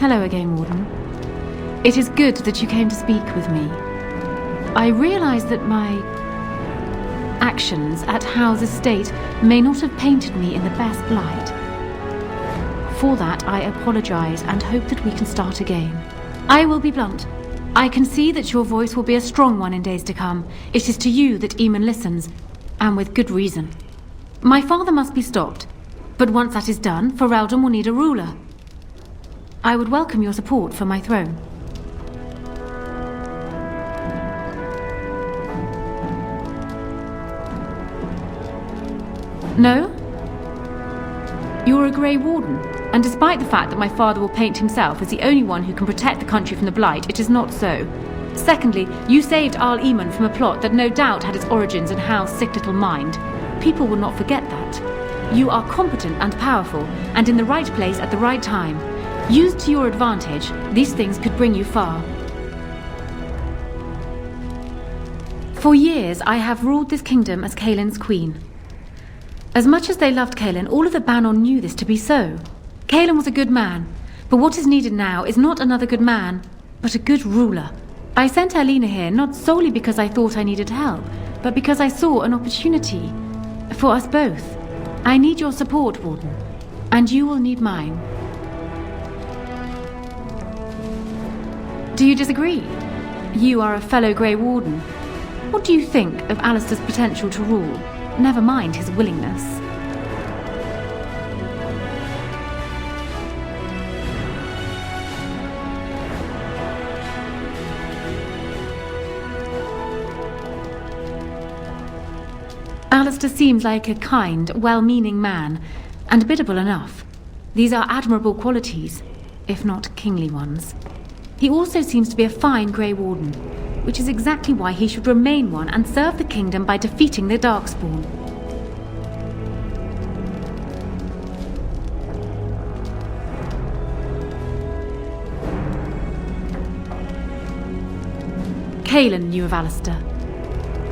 Hello again, Warden. It is good that you came to speak with me. I realise that my actions at Howe's estate may not have painted me in the best light. For that, I apologise and hope that we can start again. I will be blunt. I can see that your voice will be a strong one in days to come. It is to you that Eamon listens, and with good reason. My father must be stopped, but once that is done, Ferelden will need a ruler. I would welcome your support for my throne. No? You're a Grey Warden, and despite the fact that my father will paint himself as the only one who can protect the country from the Blight, it is not so. Secondly, you saved Arl Eamon from a plot that no doubt had its origins in Hal's sick little mind. People will not forget that. You are competent and powerful, and in the right place at the right time. Used to your advantage, these things could bring you far. For years, I have ruled this kingdom as Caelin's queen. As much as they loved Caelin, all of the Banon knew this to be so. Caelin was a good man, but what is needed now is not another good man, but a good ruler. I sent Alina here not solely because I thought I needed help, but because I saw an opportunity for us both. I need your support, Warden, and you will need mine. Do you disagree? You are a fellow Grey Warden. What do you think of Alistair's potential to rule? Never mind his willingness. Alistair seems like a kind, well-meaning man, and biddable enough. These are admirable qualities, if not kingly ones. He also seems to be a fine Grey Warden, which is exactly why he should remain one and serve the kingdom by defeating the Darkspawn. Caelin knew of Alistair.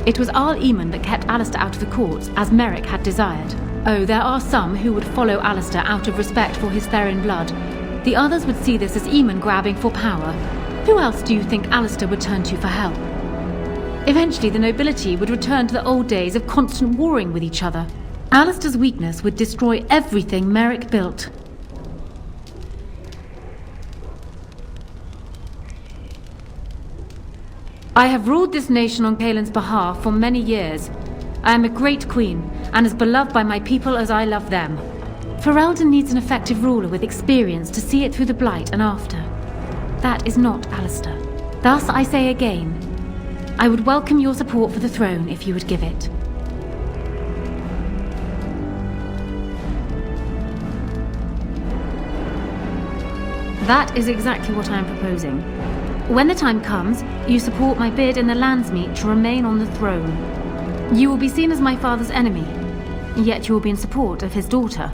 It was Arl Eamon that kept Alistair out of the courts, as Merrick had desired. Oh, there are some who would follow Alistair out of respect for his Therin blood. The others would see this as Eamon grabbing for power. Who else do you think Alistair would turn to for help? Eventually, the nobility would return to the old days of constant warring with each other. Alistair's weakness would destroy everything Merrick built. I have ruled this nation on Caelin's behalf for many years. I am a great queen, and as beloved by my people as I love them. Ferelden needs an effective ruler with experience to see it through the Blight and after. That is not Alistair. Thus, I say again, I would welcome your support for the throne if you would give it. That is exactly what I am proposing. When the time comes, you support my bid in the Landsmeet to remain on the throne. You will be seen as my father's enemy, yet you will be in support of his daughter.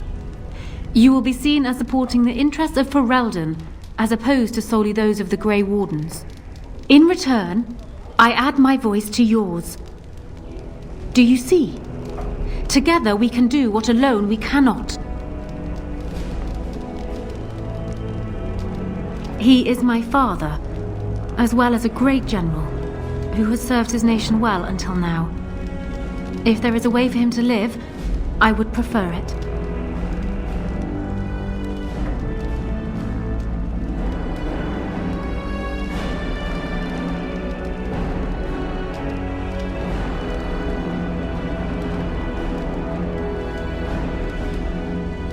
You will be seen as supporting the interests of Ferelden, as opposed to solely those of the Grey Wardens. In return, I add my voice to yours. Do you see? Together we can do what alone we cannot. He is my father, as well as a great general, who has served his nation well until now. If there is a way for him to live, I would prefer it.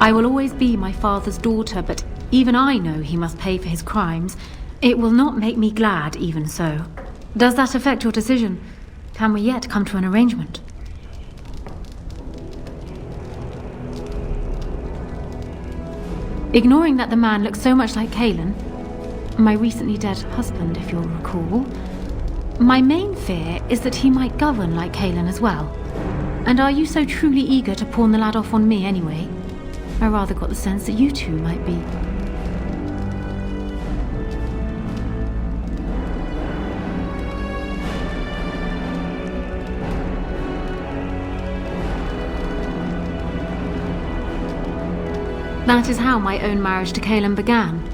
I will always be my father's daughter, but even I know he must pay for his crimes. It will not make me glad, even so. Does that affect your decision? Can we yet come to an arrangement? Ignoring that the man looks so much like Caelin, my recently dead husband, if you'll recall, my main fear is that he might govern like Caelin as well. And are you so truly eager to pawn the lad off on me anyway? I rather got the sense that you two might be. That is how my own marriage to Caelin began.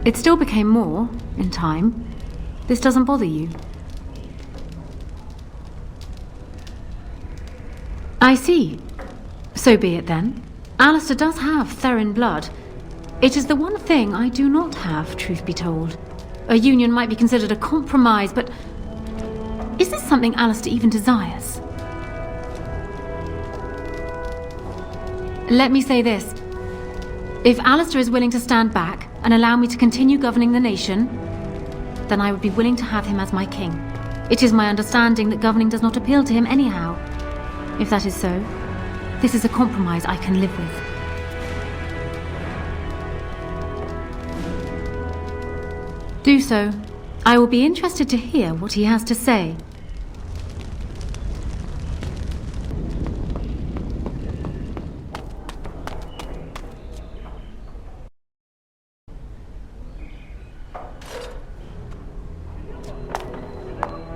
It still became more, in time. This doesn't bother you. I see. So be it then. Alistair does have Therin blood. It is the one thing I do not have, truth be told. A union might be considered a compromise, but is this something Alistair even desires? Let me say this. If Alistair is willing to stand back and allow me to continue governing the nation, then I would be willing to have him as my king. It is my understanding that governing does not appeal to him anyhow. If that is so, this is a compromise I can live with. Do so. I will be interested to hear what he has to say.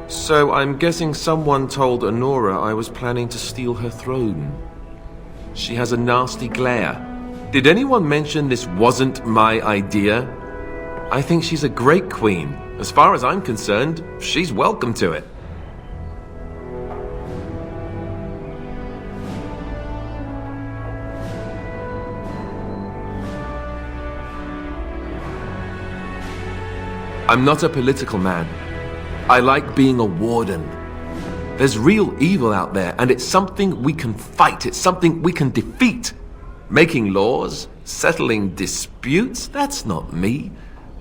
So I'm guessing someone told Honora I was planning to steal her throne. She has a nasty glare. Did anyone mention this wasn't my idea? I think she's a great queen. As far as I'm concerned, she's welcome to it. I'm not a political man. I like being a warden. There's real evil out there, and it's something we can fight. It's something we can defeat. Making laws, settling disputes, that's not me.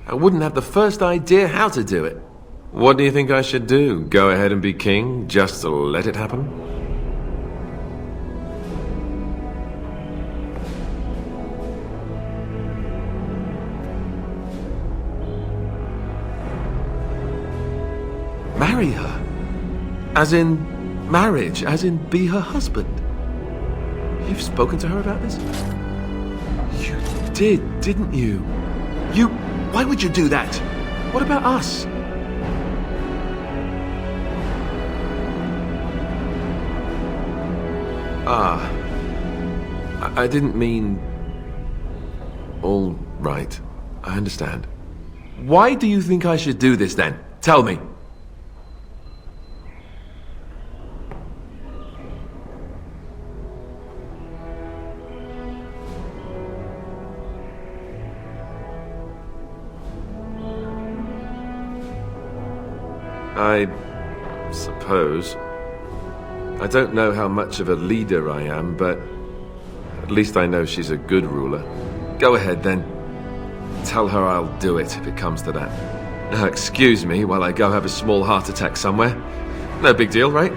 I wouldn't have the first idea how to do it. What do you think I should do? Go ahead and be king, just to let it happen? Marry her? As in marriage? As in be her husband? You've spoken to her about this? You did, didn't you? Why would you do that? What about us? I didn't mean... All right, I understand. Why do you think I should do this then? Tell me. I suppose. I don't know how much of a leader I am, but at least I know she's a good ruler. Go ahead then. Tell her I'll do it if it comes to that. Now, excuse me while I go have a small heart attack somewhere. No big deal, right?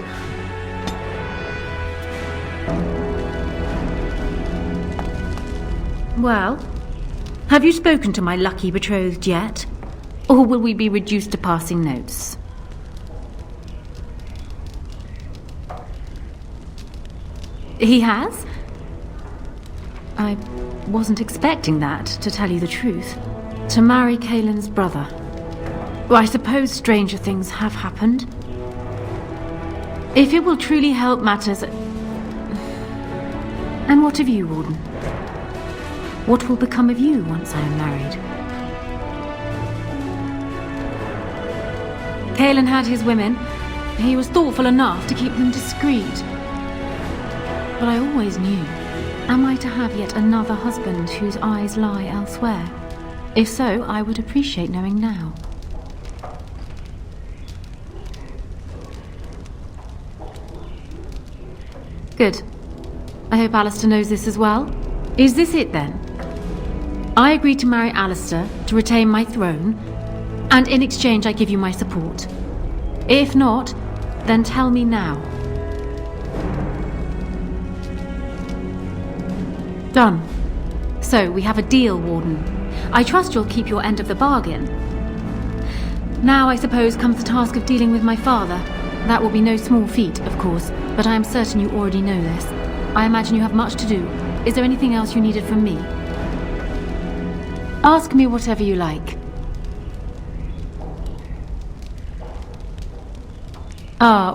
Well, have you spoken to my lucky betrothed yet? Or will we be reduced to passing notes? He has? I wasn't expecting that, to tell you the truth. To marry Kaelin's brother. Well, I suppose stranger things have happened. If it will truly help matters... And what of you, Warden? What will become of you once I am married? Kaelin had his women. He was thoughtful enough to keep them discreet. But I always knew. Am I to have yet another husband whose eyes lie elsewhere? If so, I would appreciate knowing now. Good. I hope Alistair knows this as well. Is this it then? I agree to marry Alistair to retain my throne, and in exchange I give you my support. If not, then tell me now. Done. So, we have a deal, Warden. I trust you'll keep your end of the bargain. Now, I suppose, comes the task of dealing with my father. That will be no small feat, of course, but I am certain you already know this. I imagine you have much to do. Is there anything else you needed from me? Ask me whatever you like.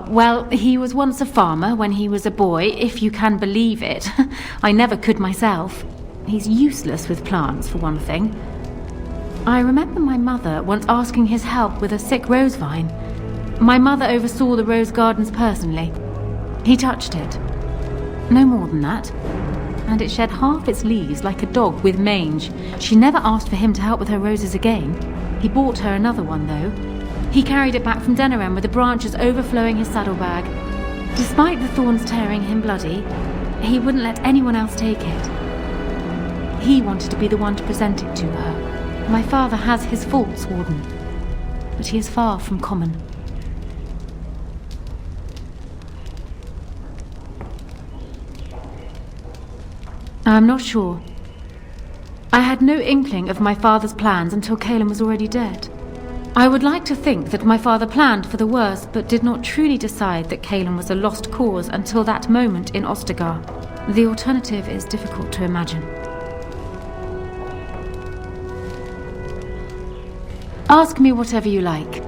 Well, he was once a farmer when he was a boy, if you can believe it. I never could myself. He's useless with plants, for one thing. I remember my mother once asking his help with a sick rose vine. My mother oversaw the rose gardens personally. He touched it. No more than that. And it shed half its leaves like a dog with mange. She never asked for him to help with her roses again. He bought her another one, though. He carried it back from Denerim with the branches overflowing his saddlebag. Despite the thorns tearing him bloody, he wouldn't let anyone else take it. He wanted to be the one to present it to her. My father has his faults, Warden, but he is far from common. I'm not sure. I had no inkling of my father's plans until Caelan was already dead. I would like to think that my father planned for the worst, but did not truly decide that Caelan was a lost cause until that moment in Ostagar. The alternative is difficult to imagine. Ask me whatever you like.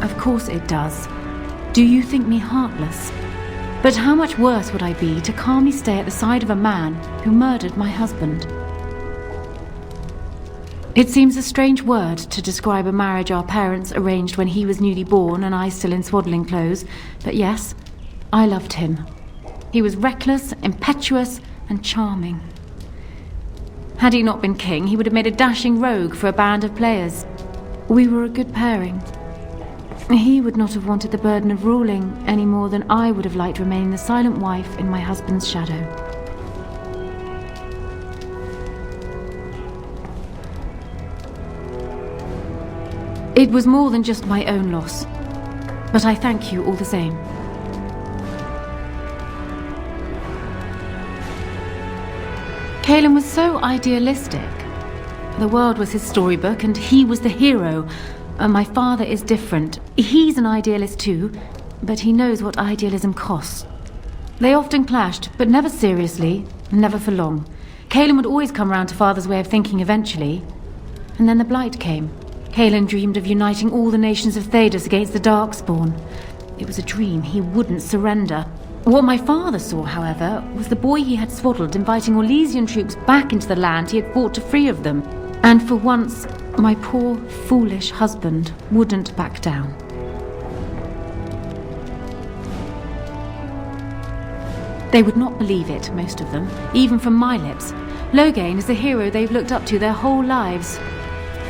Of course it does. Do you think me heartless? But how much worse would I be to calmly stay at the side of a man who murdered my husband? It seems a strange word to describe a marriage our parents arranged when he was newly born and I still in swaddling clothes, but yes, I loved him. He was reckless, impetuous, and charming. Had he not been king, he would have made a dashing rogue for a band of players. We were a good pairing. He would not have wanted the burden of ruling any more than I would have liked to remain the silent wife in my husband's shadow. It was more than just my own loss, but I thank you all the same. Caelan was so idealistic. The world was his storybook and he was the hero. My father is different. He's an idealist too, but he knows what idealism costs. They often clashed, but never seriously, never for long. Caelan would always come round to Father's way of thinking eventually. And then the Blight came. Caelan dreamed of uniting all the nations of Thedas against the Darkspawn. It was a dream he wouldn't surrender. What my father saw, however, was the boy he had swaddled inviting Orlesian troops back into the land he had fought to free of them. And for once, my poor, foolish husband wouldn't back down. They would not believe it, most of them, even from my lips. Loghain is the hero they've looked up to their whole lives.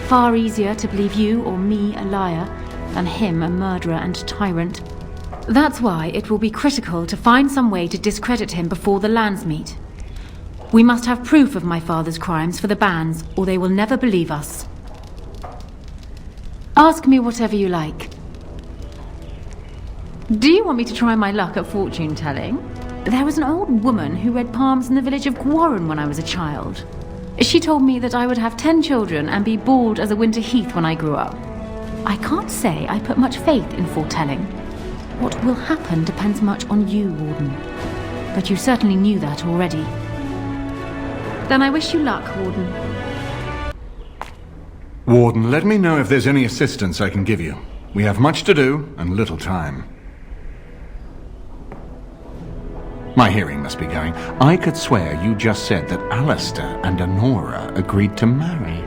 Far easier to believe you or me a liar than him a murderer and tyrant. That's why it will be critical to find some way to discredit him before the lands meet. We must have proof of my father's crimes for the bands, or they will never believe us. Ask me whatever you like. Do you want me to try my luck at fortune-telling? There was an old woman who read palms in the village of Gwarren when I was a child. She told me that I would have 10 children and be bald as a winter heath when I grew up. I can't say I put much faith in foretelling. What will happen depends much on you, Warden. But you certainly knew that already. Then I wish you luck, Warden. Warden, let me know if there's any assistance I can give you. We have much to do and little time. My hearing must be going. I could swear you just said that Alistair and Honora agreed to marry.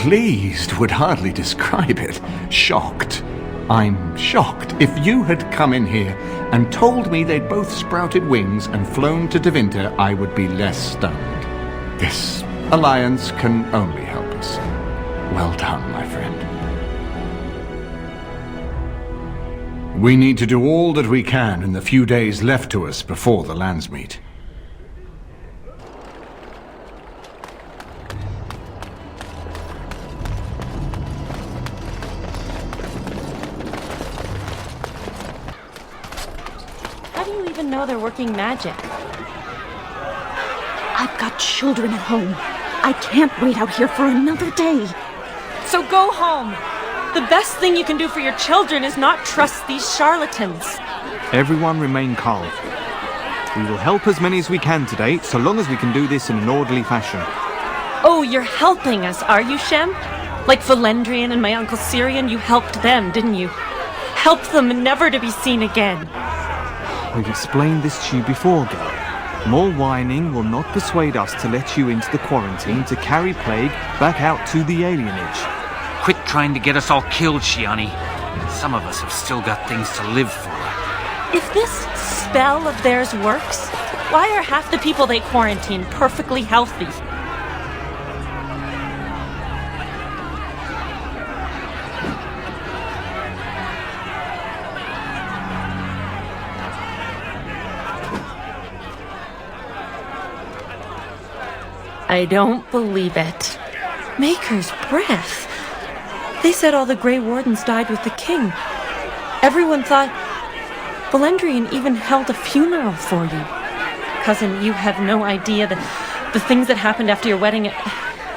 Pleased would hardly describe it. Shocked. I'm shocked. If you had come in here and told me they'd both sprouted wings and flown to Tevinter, I would be less stunned. This alliance can only help us. Well done, my friend. We need to do all that we can in the few days left to us before the lands meet. How do you even know they're working magic? I've got children at home. I can't wait out here for another day. So go home! The best thing you can do for your children is not trust these charlatans. Everyone remain calm. We will help as many as we can today, so long as we can do this in an orderly fashion. Oh, you're helping us, are you, Shem? Like Valendrian and my Uncle Syrian, you helped them, didn't you? Help them never to be seen again. We've explained this to you before, girl. More whining will not persuade us to let you into the quarantine to carry plague back out to the alienage. Quit trying to get us all killed, Shiani. Some of us have still got things to live for. If this spell of theirs works, why are half the people they quarantine perfectly healthy? I don't believe it. Maker's breath. They said all the Grey Wardens died with the king. Everyone thought... Valendrian even held a funeral for you. Cousin, you have no idea the things that happened after your wedding.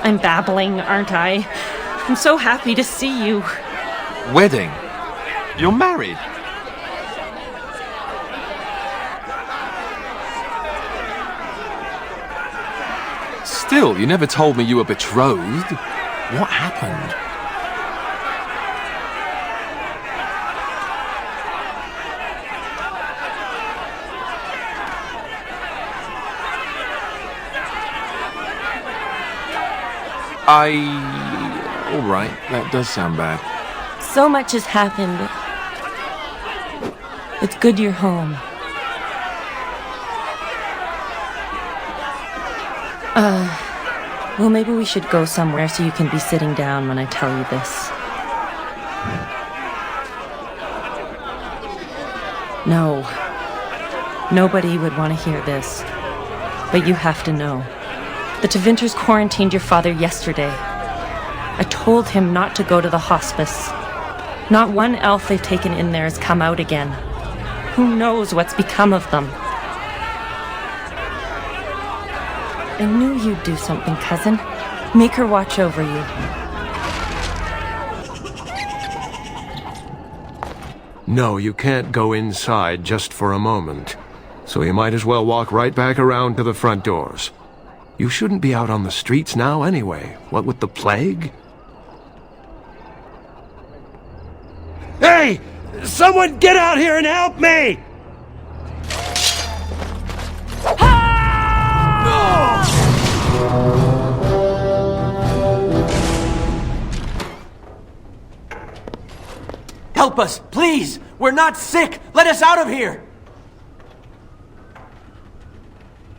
I'm babbling, aren't I? I'm so happy to see you. Wedding? You're married? Still, you never told me you were betrothed. What happened? All right, that does sound bad. So much has happened. It's good you're home. Well, maybe we should go somewhere so you can be sitting down when I tell you this. No. Nobody would want to hear this. But you have to know. The Tevinters quarantined your father yesterday. I told him not to go to the hospice. Not one elf they've taken in there has come out again. Who knows what's become of them? I knew you'd do something, cousin. Make her watch over you. No, you can't go inside just for a moment. So you might as well walk right back around to the front doors. You shouldn't be out on the streets now anyway. What with the plague? Hey! Someone get out here and help me! Help us, please! We're not sick! Let us out of here!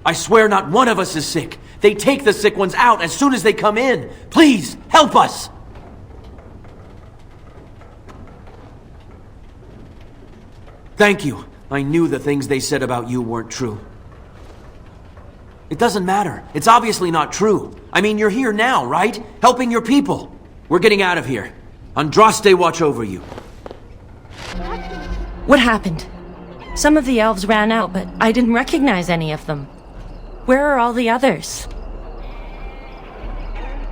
I swear not one of us is sick. They take the sick ones out as soon as they come in. Please, help us! Thank you. I knew the things they said about you weren't true. It doesn't matter. It's obviously not true. I mean, you're here now, right? Helping your people. We're getting out of here. Andraste watch over you. What happened? Some of the elves ran out, but I didn't recognize any of them. Where are all the others?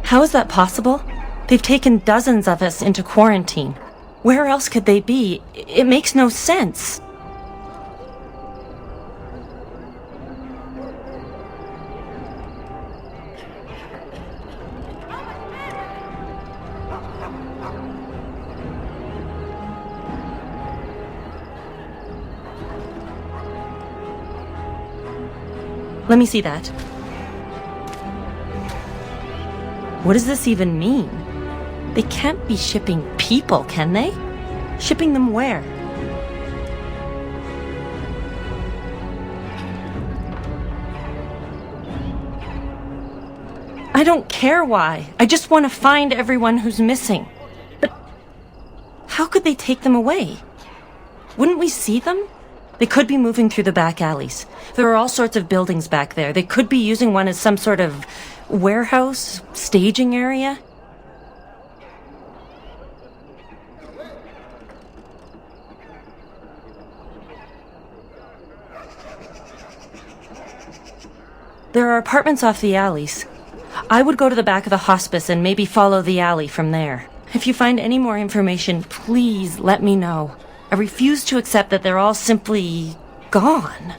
How is that possible? They've taken dozens of us into quarantine. Where else could they be? It makes no sense. Let me see that. What does this even mean? They can't be shipping people, can they? Shipping them where? I don't care why. I just want to find everyone who's missing. But how could they take them away? Wouldn't we see them? They could be moving through the back alleys. There are all sorts of buildings back there. They could be using one as some sort of warehouse, staging area. There are apartments off the alleys. I would go to the back of the hospice and maybe follow the alley from there. If you find any more information, please let me know. I refuse to accept that they're all simply gone.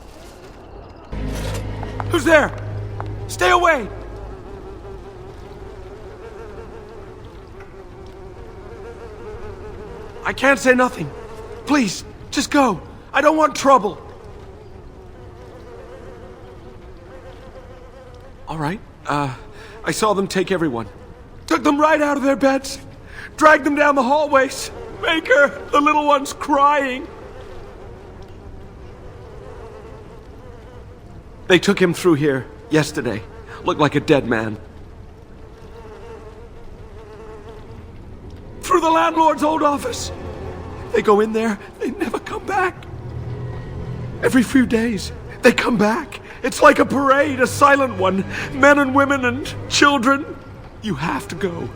Who's there? Stay away! I can't say nothing. Please, just go. I don't want trouble. All right. I saw them take everyone. Took them right out of their beds. Dragged them down the hallways. Maker, the little one's crying. They took him through here yesterday. Looked like a dead man. Through the landlord's old office. They go in there, they never come back. Every few days, they come back. It's like a parade, a silent one. Men and women and children. You have to go.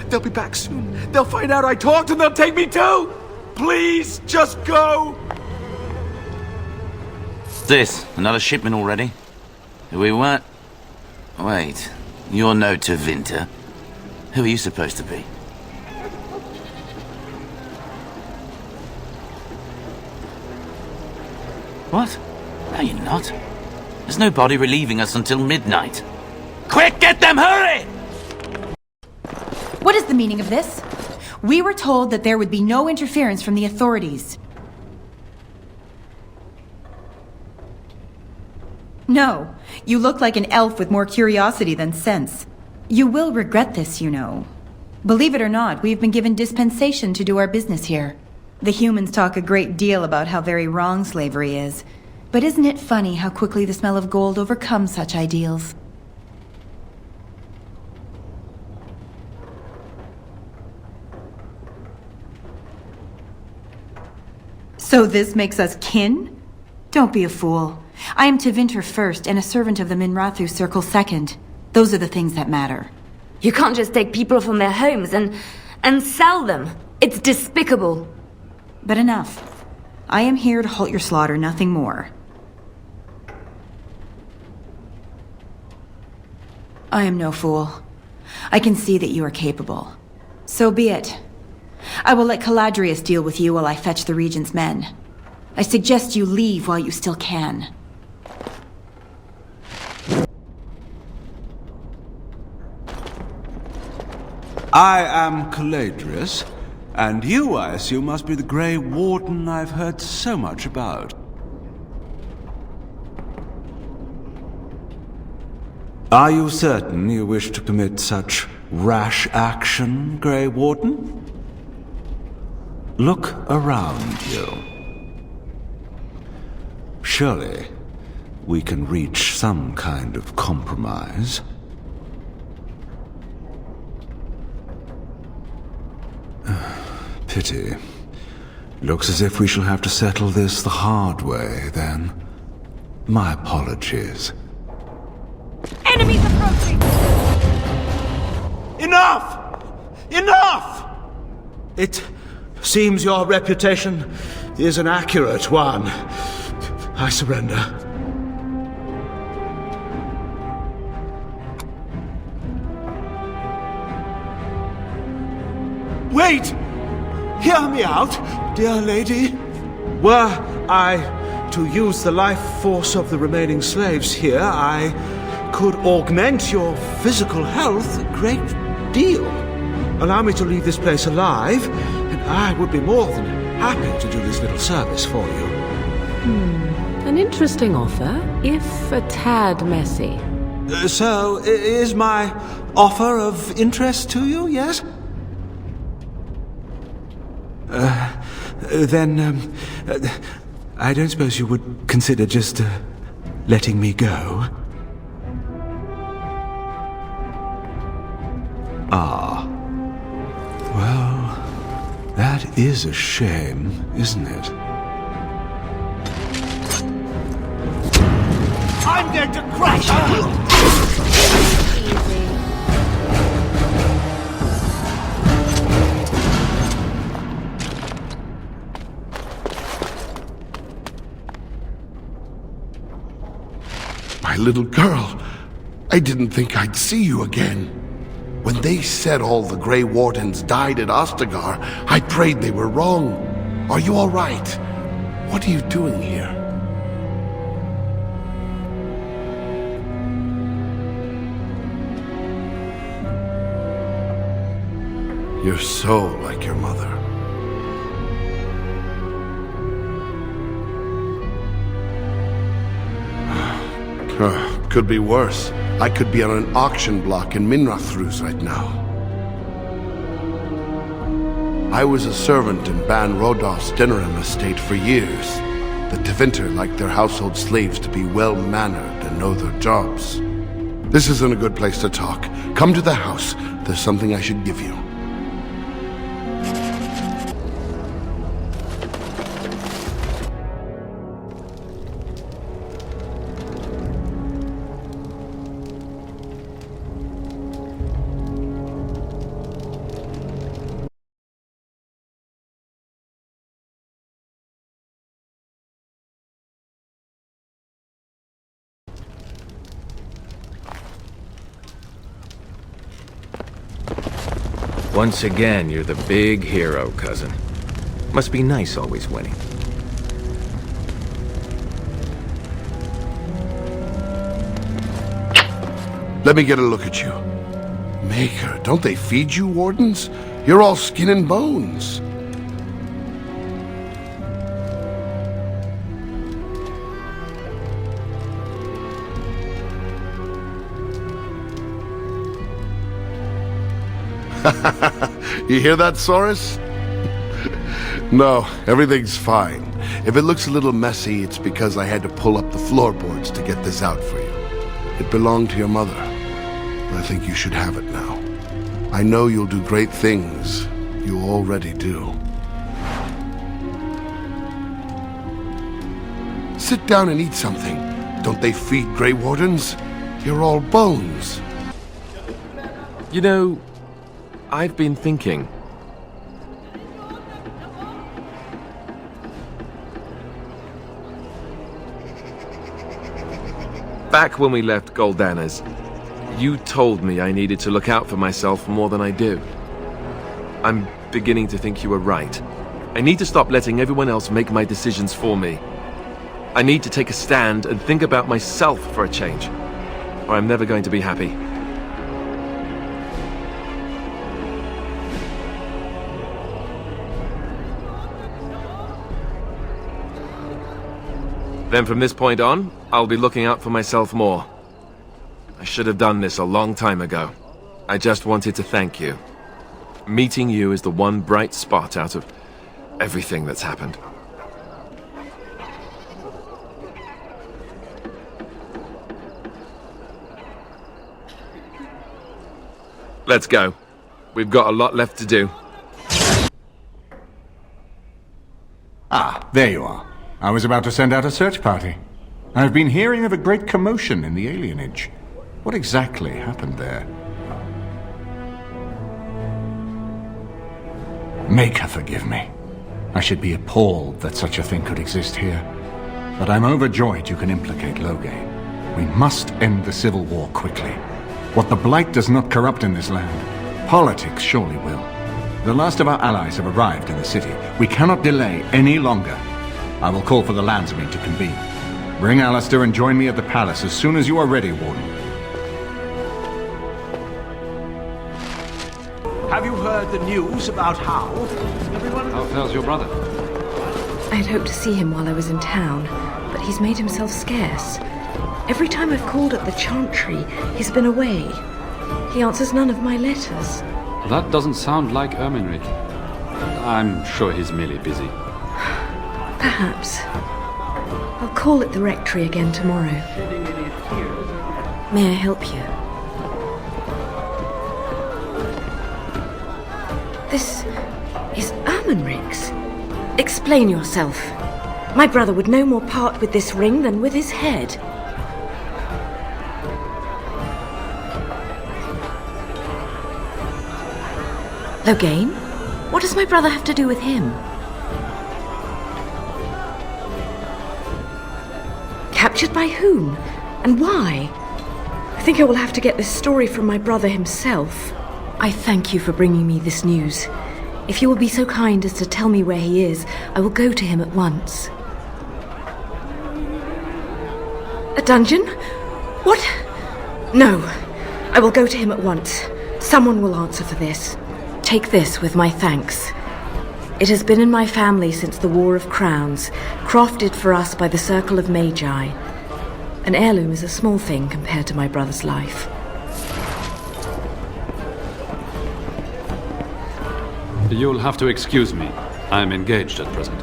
They'll be back soon. They'll find out I talked and they'll take me too. Please, just go. This, another shipment already? We weren't... Wait, you're no Tevinter. Who are you supposed to be? What? No, you're not. There's no body relieving us until midnight. Quick, get them, hurry! What is the meaning of this? We were told that there would be no interference from the authorities. No, you look like an elf with more curiosity than sense. You will regret this, you know. Believe it or not, we've been given dispensation to do our business here. The humans talk a great deal about how very wrong slavery is. But isn't it funny how quickly the smell of gold overcomes such ideals? So this makes us kin? Don't be a fool. I am Tevinter first and a servant of the Minrathu Circle second. Those are the things that matter. You can't just take people from their homes and sell them. It's despicable. But enough. I am here to halt your slaughter, nothing more. I am no fool. I can see that you are capable. So be it. I will let Caladrius deal with you while I fetch the Regent's men. I suggest you leave while you still can. I am Caladrius, and you, I assume, must be the Grey Warden I've heard so much about. Are you certain you wish to commit such rash action, Grey Warden? Look around you. Surely, we can reach some kind of compromise. Pity. Looks as if we shall have to settle this the hard way, then. My apologies. Enemies approaching! Enough! Enough! It seems your reputation is an accurate one. I surrender. Wait! Hear me out, dear lady. Were I to use the life force of the remaining slaves here, I could augment your physical health a great deal. Allow me to leave this place alive, and I would be more than happy to do this little service for you. An interesting offer, if a tad messy. So, is my offer of interest to you, yes? Then, I don't suppose you would consider just letting me go? Ah. Well, that is a shame, isn't it? I'm going to crush you! My little girl, I didn't think I'd see you again. When they said all the Grey Wardens died at Ostagar, I prayed they were wrong. Are you all right? What are you doing here? You're so like your mother. Could be worse. I could be on an auction block in Minrathrus right now. I was a servant in Ban Rodolph's Denerim estate for years. The Tevinter liked their household slaves to be well-mannered and know their jobs. This isn't a good place to talk. Come to the house. There's something I should give you. Once again, you're the big hero, cousin. Must be nice always winning. Let me get a look at you. Maker, don't they feed you, wardens? You're all skin and bones. You hear that, Saurus? No, everything's fine. If it looks a little messy, it's because I had to pull up the floorboards to get this out for you. It belonged to your mother. I think you should have it now. I know you'll do great things. You already do. Sit down and eat something. Don't they feed Grey Wardens? You're all bones. You know, I've been thinking. Back when we left Goldanas, you told me I needed to look out for myself more than I do. I'm beginning to think you were right. I need to stop letting everyone else make my decisions for me. I need to take a stand and think about myself for a change, or I'm never going to be happy. Then from this point on, I'll be looking out for myself more. I should have done this a long time ago. I just wanted to thank you. Meeting you is the one bright spot out of everything that's happened. Let's go. We've got a lot left to do. Ah, there you are. I was about to send out a search party. I've been hearing of a great commotion in the alienage. What exactly happened there? Make her forgive me. I should be appalled that such a thing could exist here. But I'm overjoyed you can implicate Loghain. We must end the civil war quickly. What the Blight does not corrupt in this land, politics surely will. The last of our allies have arrived in the city. We cannot delay any longer. I will call for the landsmen to convene. Bring Alistair and join me at the palace as soon as you are ready, Warden. Have you heard the news about Hal? How fares your brother? I'd hoped to see him while I was in town, but he's made himself scarce. Every time I've called at the Chantry, he's been away. He answers none of my letters. That doesn't sound like Erminric. I'm sure he's merely busy. Perhaps. I'll call at the rectory again tomorrow. May I help you? This is Erminric's. Explain yourself. My brother would no more part with this ring than with his head. Loghain? What does my brother have to do with him? Captured by whom? And why? I think I will have to get this story from my brother himself. I thank you for bringing me this news. If you will be so kind as to tell me where he is, I will go to him at once. A dungeon? What? No. I will go to him at once. Someone will answer for this. Take this with my thanks. It has been in my family since the War of Crowns, crafted for us by the Circle of Magi. An heirloom is a small thing compared to my brother's life. You'll have to excuse me. I'm engaged at present.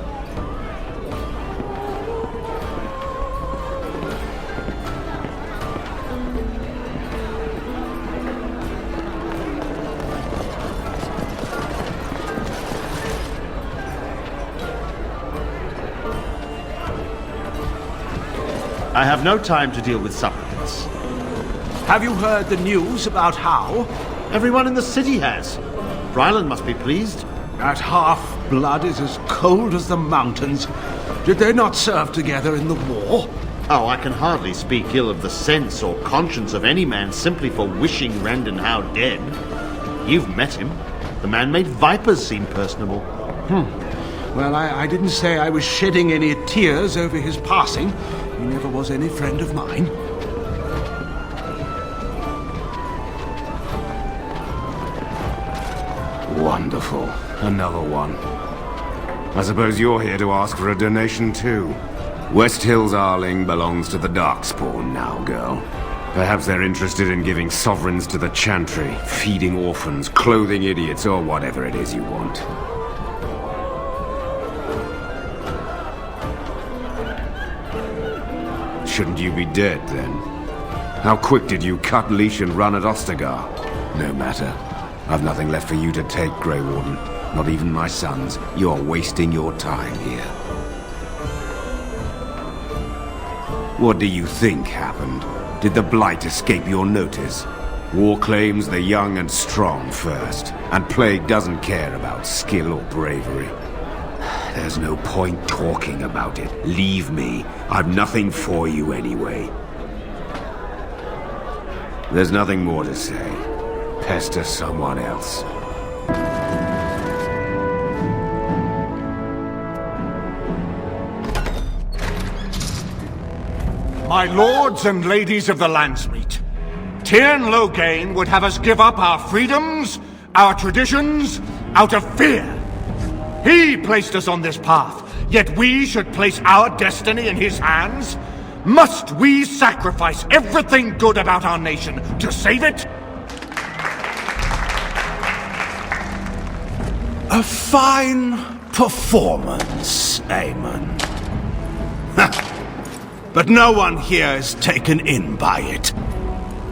I have no time to deal with supplicants. Have you heard the news about how? Everyone in the city has. Ryland must be pleased. That half-blood is as cold as the mountains. Did they not serve together in the war? Oh, I can hardly speak ill of the sense or conscience of any man simply for wishing Rendon Howe dead. You've met him. The man made vipers seem personable. Well, I didn't say I was shedding any tears over his passing. He never was any friend of mine. Wonderful. Another one. I suppose you're here to ask for a donation too. West Hill's Arling belongs to the Darkspawn now, girl. Perhaps they're interested in giving sovereigns to the Chantry, feeding orphans, clothing idiots, or whatever it is you want. Shouldn't you be dead, then? How quick did you cut leash and run at Ostagar? No matter. I've nothing left for you to take, Grey Warden. Not even my sons. You're wasting your time here. What do you think happened? Did the Blight escape your notice? War claims the young and strong first, and Plague doesn't care about skill or bravery. There's no point talking about it. Leave me. I've nothing for you anyway. There's nothing more to say. Pester someone else. My lords and ladies of the Landsmeet, Tyrn Loghain would have us give up our freedoms, our traditions, out of fear. He placed us on this path, yet we should place our destiny in his hands? Must we sacrifice everything good about our nation to save it? A fine performance, Aemon. But no one here is taken in by it.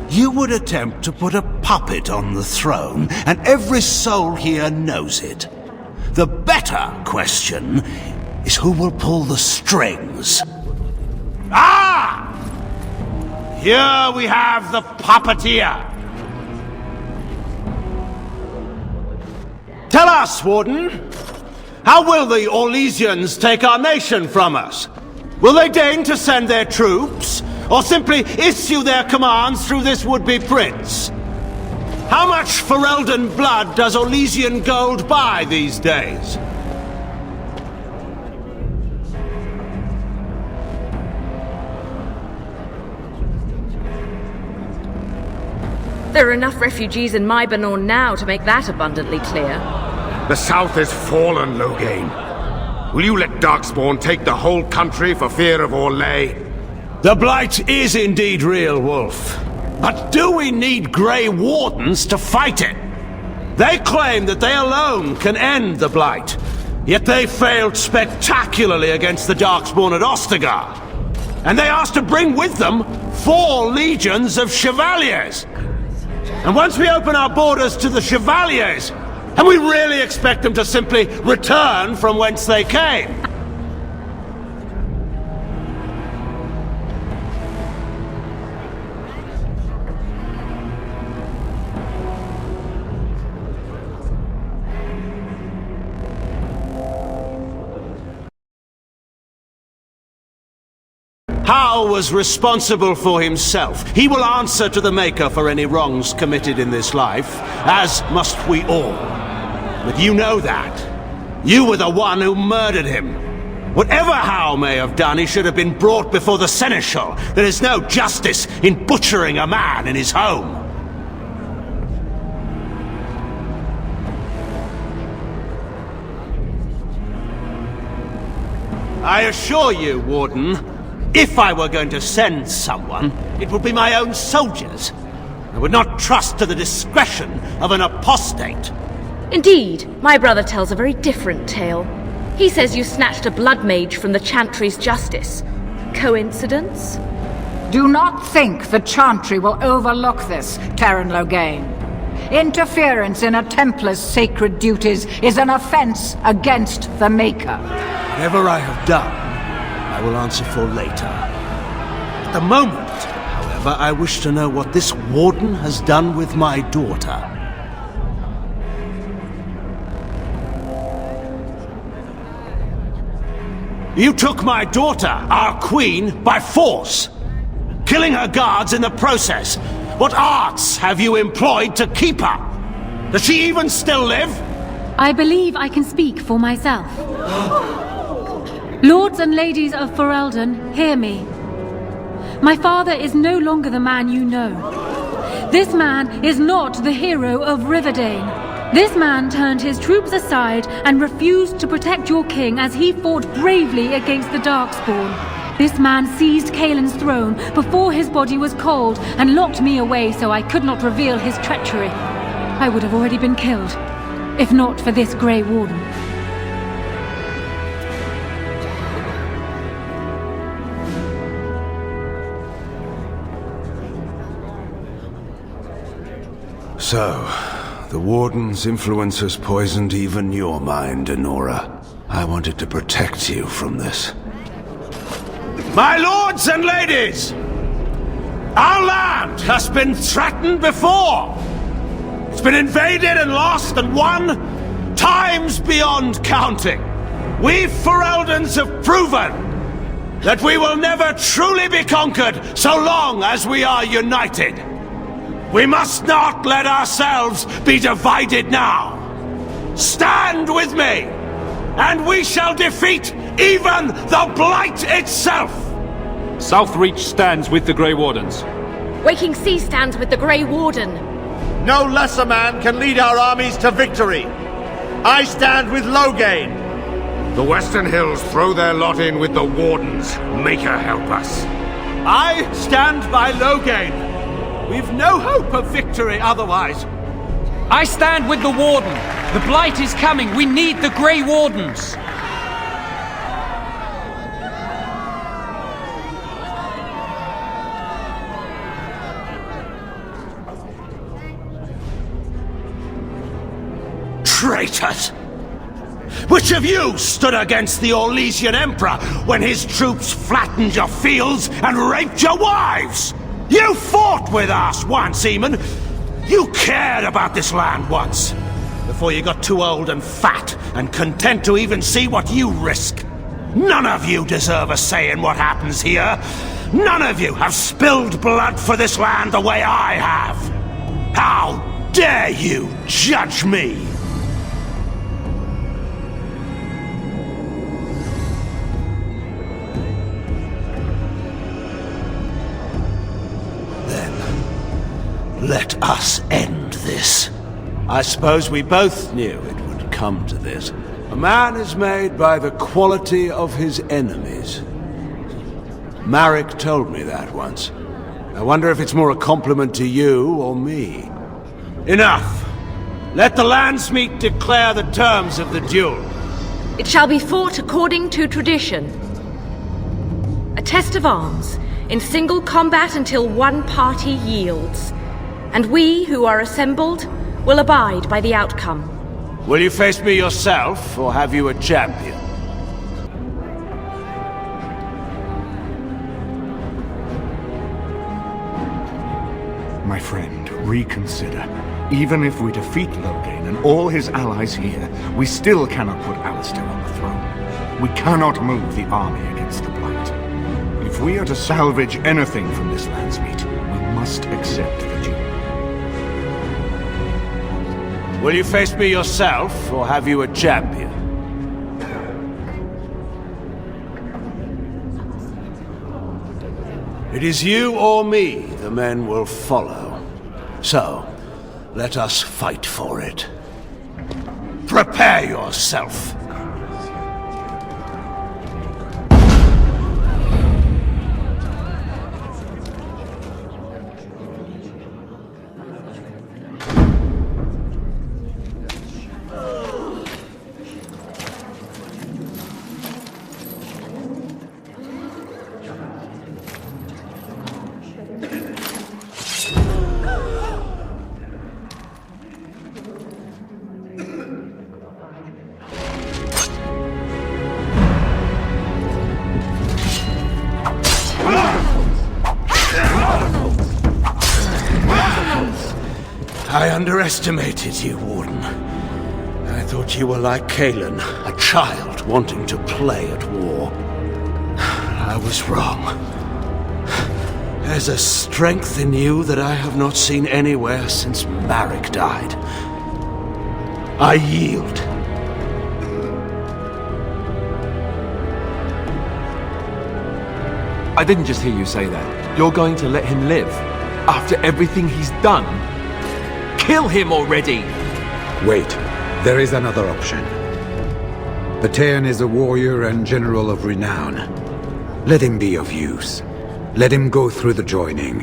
You would attempt to put a puppet on the throne, and every soul here knows it. The better question is who will pull the strings. Ah! Here we have the puppeteer. Tell us, Warden, how will the Orlesians take our nation from us? Will they deign to send their troops, or simply issue their commands through this would-be prince? How much Ferelden blood does Orlesian gold buy these days? There are enough refugees in Mybanor now to make that abundantly clear. The South has fallen, Loghain. Will you let Darkspawn take the whole country for fear of Orlais? The Blight is indeed real, Wolf. But do we need Grey Wardens to fight it? They claim that they alone can end the Blight, yet they failed spectacularly against the Darkspawn at Ostagar. And they asked to bring with them 4 legions of Chevaliers. And once we open our borders to the Chevaliers, and we really expect them to simply return from whence they came? Howe was responsible for himself. He will answer to the Maker for any wrongs committed in this life, as must we all. But you know that. You were the one who murdered him. Whatever Howe may have done, he should have been brought before the Seneschal. There is no justice in butchering a man in his home. I assure you, Warden, If I were going to send someone, it would be my own soldiers. I would not trust to the discretion of an apostate. Indeed, my brother tells a very different tale. He says you snatched a blood mage from the Chantry's justice. Coincidence? Do not think the Chantry will overlook this, Terran Logain. Interference in a Templar's sacred duties is an offense against the Maker. Whatever I have done, I will answer for later. At the moment, however, I wish to know what this warden has done with my daughter. You took my daughter, our queen, by force, killing her guards in the process. What arts have you employed to keep her? Does she even still live? I believe I can speak for myself. Lords and ladies of Ferelden, hear me. My father is no longer the man you know. This man is not the hero of Riverdane. This man turned his troops aside and refused to protect your king as he fought bravely against the Darkspawn. This man seized Kaelin's throne before his body was cold and locked me away so I could not reveal his treachery. I would have already been killed, if not for this Grey Warden. So, the Warden's influence has poisoned even your mind, Enora. I wanted to protect you from this. My lords and ladies! Our land has been threatened before! It's been invaded and lost and won times beyond counting. We Fereldans have proven that we will never truly be conquered so long as we are united. We must not let ourselves be divided now. Stand with me, and we shall defeat even the Blight itself! Southreach stands with the Grey Wardens. Waking Sea stands with the Grey Warden. No lesser man can lead our armies to victory. I stand with Logain. The Western Hills throw their lot in with the Wardens. Maker help us. I stand by Logain. We've no hope of victory otherwise. I stand with the Warden. The Blight is coming. We need the Grey Wardens. Traitors! Which of you stood against the Orlesian Emperor when his troops flattened your fields and raped your wives? You fought with us once, Eamon. You cared about this land once. Before you got too old and fat and content to even see what you risk. None of you deserve a say in what happens here. None of you have spilled blood for this land the way I have. How dare you judge me? Let us end this. I suppose we both knew it would come to this. A man is made by the quality of his enemies. Marek told me that once. I wonder if it's more a compliment to you or me. Enough! Let the Landsmeet declare the terms of the duel. It shall be fought according to tradition. A test of arms, in single combat until one party yields. And we, who are assembled, will abide by the outcome. Will you face me yourself, or have you a champion? My friend, reconsider. Even if we defeat Logain and all his allies here, we still cannot put Alistair on the throne. We cannot move the army against the Blight. If we are to salvage anything from this Landsmeet, we must accept the duel. Will you face me yourself, or have you a champion? It is you or me the men will follow. So, let us fight for it. Prepare yourself. I underestimated you, Warden. I thought you were like Kalen, a child wanting to play at war. I was wrong. There's a strength in you that I have not seen anywhere since Marek died. I yield. I didn't just hear you say that. You're going to let him live? After everything he's done? Kill him already! Wait, there is another option. Patean is a warrior and general of renown. Let him be of use. Let him go through the joining.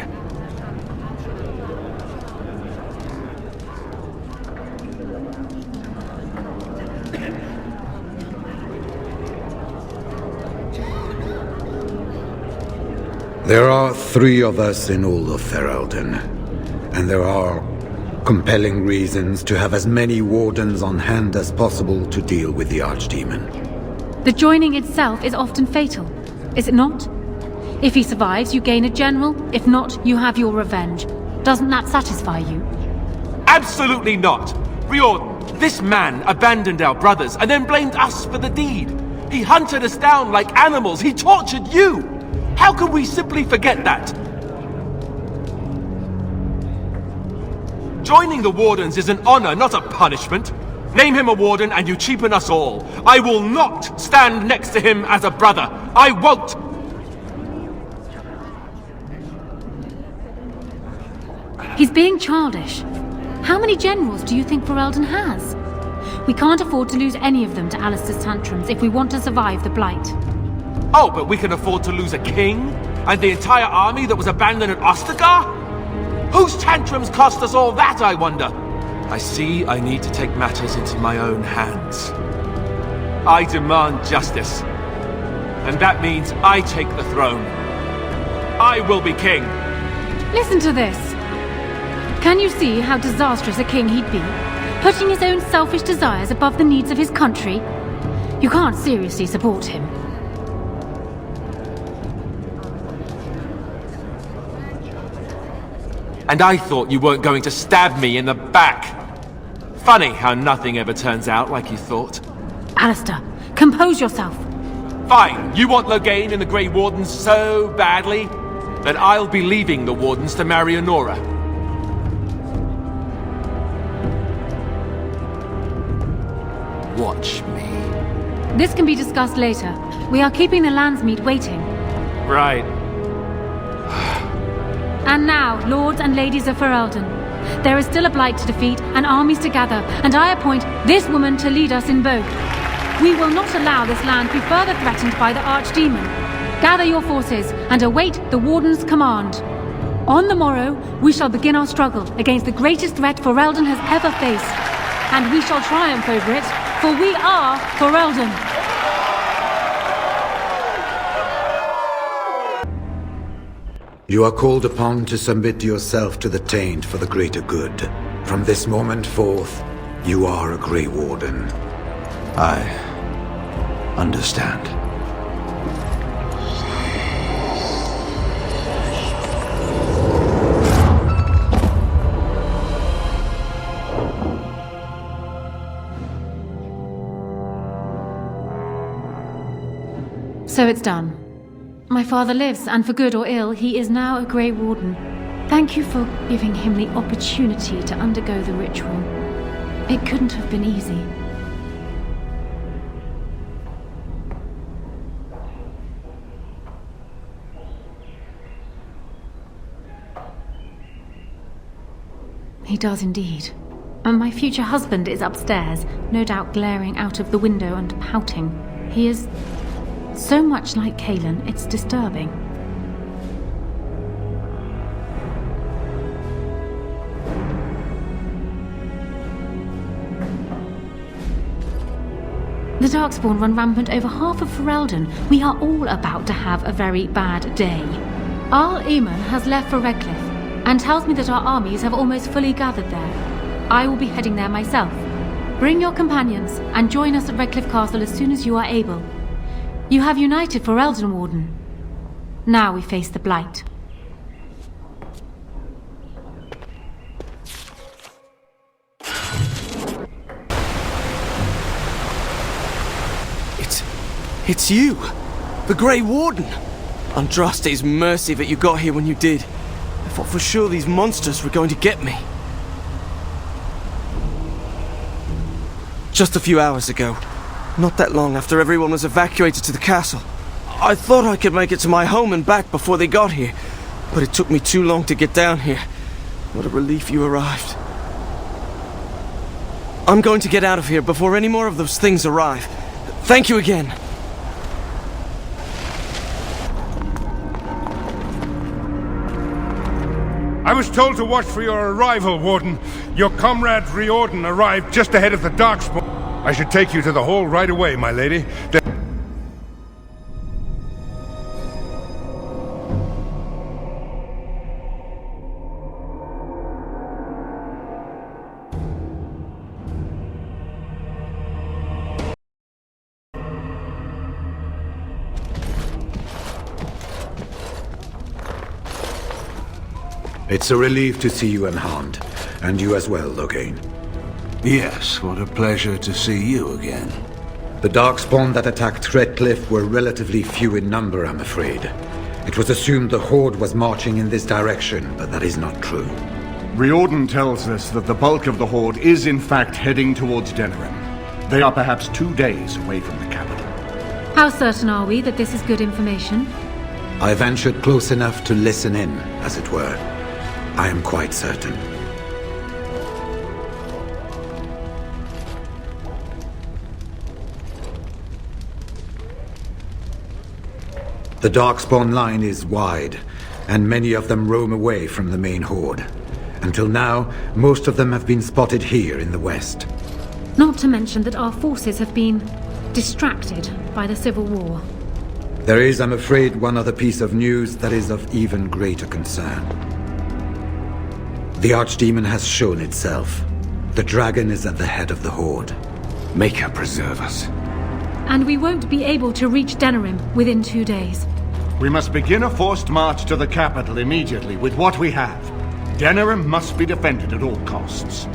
There are 3 of us in all of Ferelden, and there are compelling reasons to have as many wardens on hand as possible to deal with the Archdemon. The joining itself is often fatal, is it not? If he survives, you gain a general. If not, you have your revenge. Doesn't that satisfy you? Absolutely not! Riordan, this man abandoned our brothers and then blamed us for the deed. He hunted us down like animals. He tortured you! How can we simply forget that? Joining the Wardens is an honor, not a punishment. Name him a Warden and you cheapen us all. I will not stand next to him as a brother. I won't! He's being childish. How many generals do you think Ferelden has? We can't afford to lose any of them to Alistair's tantrums if we want to survive the Blight. Oh, but we can afford to lose a king? And the entire army that was abandoned at Ostagar? Whose tantrums cost us all that, I wonder? I see I need to take matters into my own hands. I demand justice. And that means I take the throne. I will be king. Listen to this. Can you see how disastrous a king he'd be? Putting his own selfish desires above the needs of his country? You can't seriously support him. And I thought you weren't going to stab me in the back. Funny how nothing ever turns out like you thought. Alistair, compose yourself. Fine, you want Loghain and the Grey Wardens so badly? Then I'll be leaving the Wardens to marry Honora. Watch me. This can be discussed later. We are keeping the Landsmeet waiting. Right. And now, lords and ladies of Ferelden, there is still a Blight to defeat and armies to gather, and I appoint this woman to lead us in both. We will not allow this land be further threatened by the Archdemon. Gather your forces and await the Warden's command. On the morrow, we shall begin our struggle against the greatest threat Ferelden has ever faced. And we shall triumph over it, for we are Ferelden. You are called upon to submit yourself to the Taint for the greater good. From this moment forth, you are a Grey Warden. I understand. So it's done. My father lives, and for good or ill, he is now a Grey Warden. Thank you for giving him the opportunity to undergo the ritual. It couldn't have been easy. He does indeed. And my future husband is upstairs, no doubt glaring out of the window and pouting. He is so much like Kalen, it's disturbing. The Darkspawn run rampant over half of Ferelden. We are all about to have a very bad day. Arl Eamon has left for Redcliffe, and tells me that our armies have almost fully gathered there. I will be heading there myself. Bring your companions, and join us at Redcliffe Castle as soon as you are able. You have united Ferelden, Warden. Now we face the Blight. It's you! The Grey Warden! Andraste's mercy that you got here when you did. I thought for sure these monsters were going to get me. Just a few hours ago, not that long after everyone was evacuated to the castle, I thought I could make it to my home and back before they got here, but it took me too long to get down here. What a relief you arrived. I'm going to get out of here before any more of those things arrive. Thank you again. I was told to watch for your arrival, Warden. Your comrade Riordan arrived just ahead of the Darkspawn. I should take you to the hall right away, my lady. It's a relief to see you unharmed, and you as well, Logain. Yes, what a pleasure to see you again. The Darkspawn that attacked Redcliffe were relatively few in number, I'm afraid. It was assumed the Horde was marching in this direction, but that is not true. Riordan tells us that the bulk of the Horde is in fact heading towards Denerim. They are perhaps 2 days away from the capital. How certain are we that this is good information? I ventured close enough to listen in, as it were. I am quite certain. The Darkspawn line is wide, and many of them roam away from the main Horde. Until now, most of them have been spotted here in the west. Not to mention that our forces have been distracted by the Civil War. There is, I'm afraid, one other piece of news that is of even greater concern. The Archdemon has shown itself. The dragon is at the head of the Horde. Make her preserve us. And we won't be able to reach Denerim within 2 days. We must begin a forced march to the capital immediately with what we have. Denerim must be defended at all costs.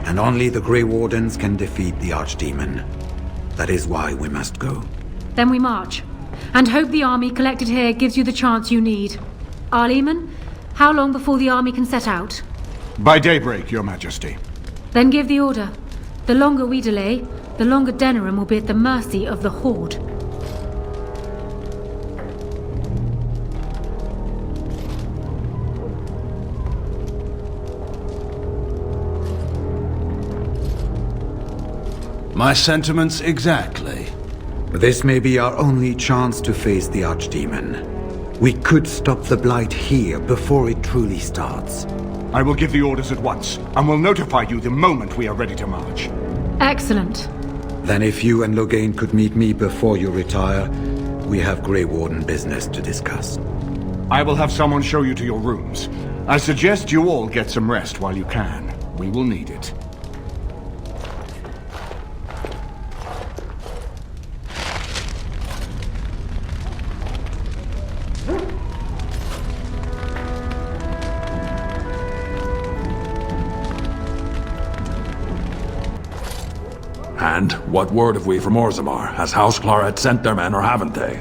And only the Grey Wardens can defeat the Archdemon. That is why we must go. Then we march, and hope the army collected here gives you the chance you need. Arleman, how long before the army can set out? By daybreak, Your Majesty. Then give the order. The longer we delay, the longer Denerim will be at the mercy of the Horde. My sentiments exactly. This may be our only chance to face the Archdemon. We could stop the Blight here before it truly starts. I will give the orders at once, and will notify you the moment we are ready to march. Excellent. Then if you and Logain could meet me before you retire, we have Grey Warden business to discuss. I will have someone show you to your rooms. I suggest you all get some rest while you can. We will need it. And what word have we from Orzammar? Has House Claret sent their men or haven't they?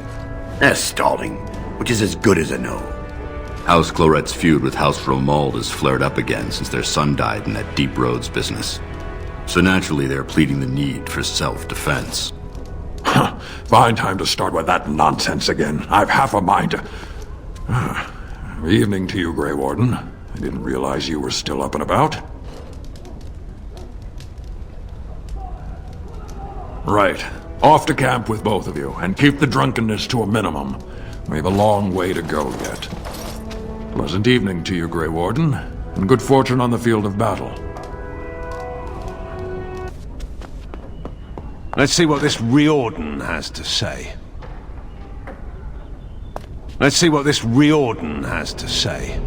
They're stalling, which is as good as a no. House Claret's feud with House Romuald has flared up again since their son died in that Deep Roads business. So naturally they're pleading the need for self-defense. Fine time to start with that nonsense again. I've half a mind to... Evening to you, Grey Warden. I didn't realize you were still up and about. Right. Off to camp with both of you, and keep the drunkenness to a minimum. We have a long way to go yet. Pleasant evening to you, Grey Warden, and good fortune on the field of battle. Let's see what this Riordan has to say. Let's see what this Riordan has to say.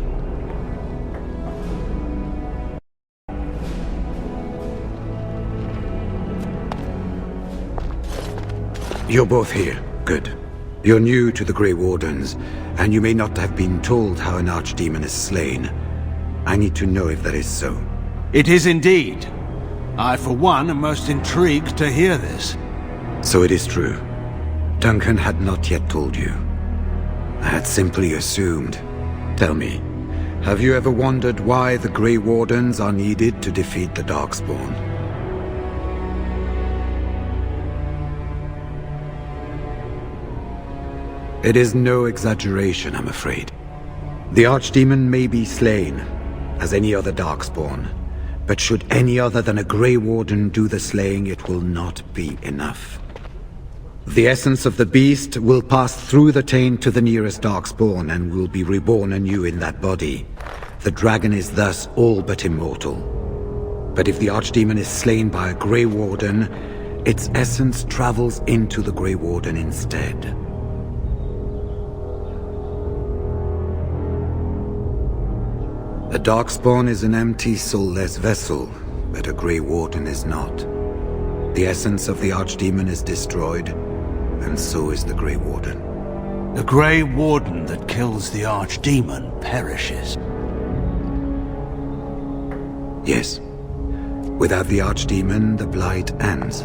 You're both here. Good. You're new to the Grey Wardens, and you may not have been told how an archdemon is slain. I need to know if that is so. It is indeed. I, for one, am most intrigued to hear this. So it is true. Duncan had not yet told you. I had simply assumed. Tell me, have you ever wondered why the Grey Wardens are needed to defeat the Darkspawn? It is no exaggeration, I'm afraid. The Archdemon may be slain, as any other Darkspawn, but should any other than a Grey Warden do the slaying, it will not be enough. The essence of the beast will pass through the taint to the nearest Darkspawn and will be reborn anew in that body. The dragon is thus all but immortal. But if the Archdemon is slain by a Grey Warden, its essence travels into the Grey Warden instead. A Darkspawn is an empty, soulless vessel, but a Grey Warden is not. The essence of the Archdemon is destroyed, and so is the Grey Warden. The Grey Warden that kills the Archdemon perishes. Yes. Without the Archdemon, the Blight ends.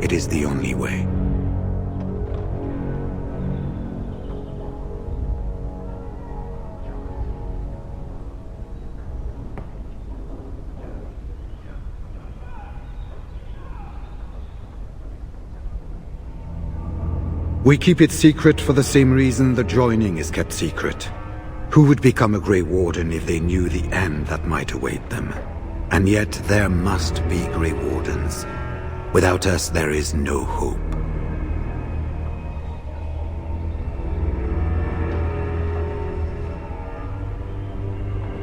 It is the only way. We keep it secret for the same reason the joining is kept secret. Who would become a Grey Warden if they knew the end that might await them? And yet there must be Grey Wardens. Without us, there is no hope.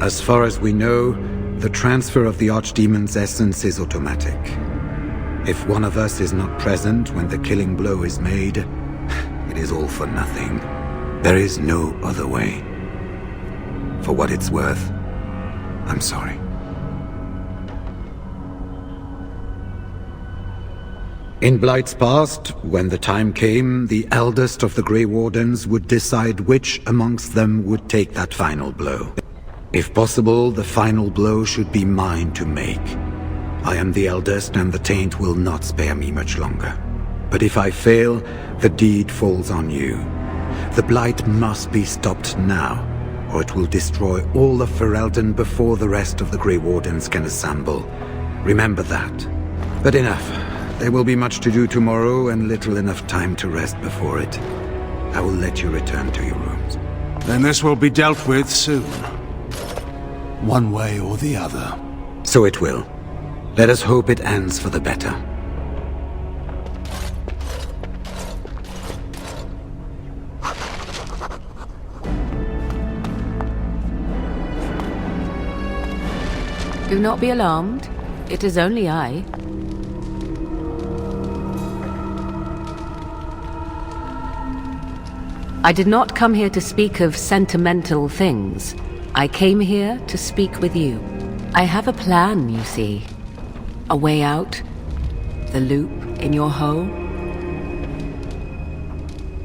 As far as we know, the transfer of the Archdemon's essence is automatic. If one of us is not present when the killing blow is made, it is all for nothing. There is no other way. For what it's worth, I'm sorry. In Blight's past, when the time came, the eldest of the Grey Wardens would decide which amongst them would take that final blow. If possible, the final blow should be mine to make. I am the eldest, and the taint will not spare me much longer. But if I fail, the deed falls on you. The Blight must be stopped now, or it will destroy all of Ferelden before the rest of the Grey Wardens can assemble. Remember that. But enough. There will be much to do tomorrow, and little enough time to rest before it. I will let you return to your rooms. Then this will be dealt with soon. One way or the other. So it will. Let us hope it ends for the better. Do not be alarmed. It is only I. I did not come here to speak of sentimental things. I came here to speak with you. I have a plan, you see. A way out. The loop in your hole.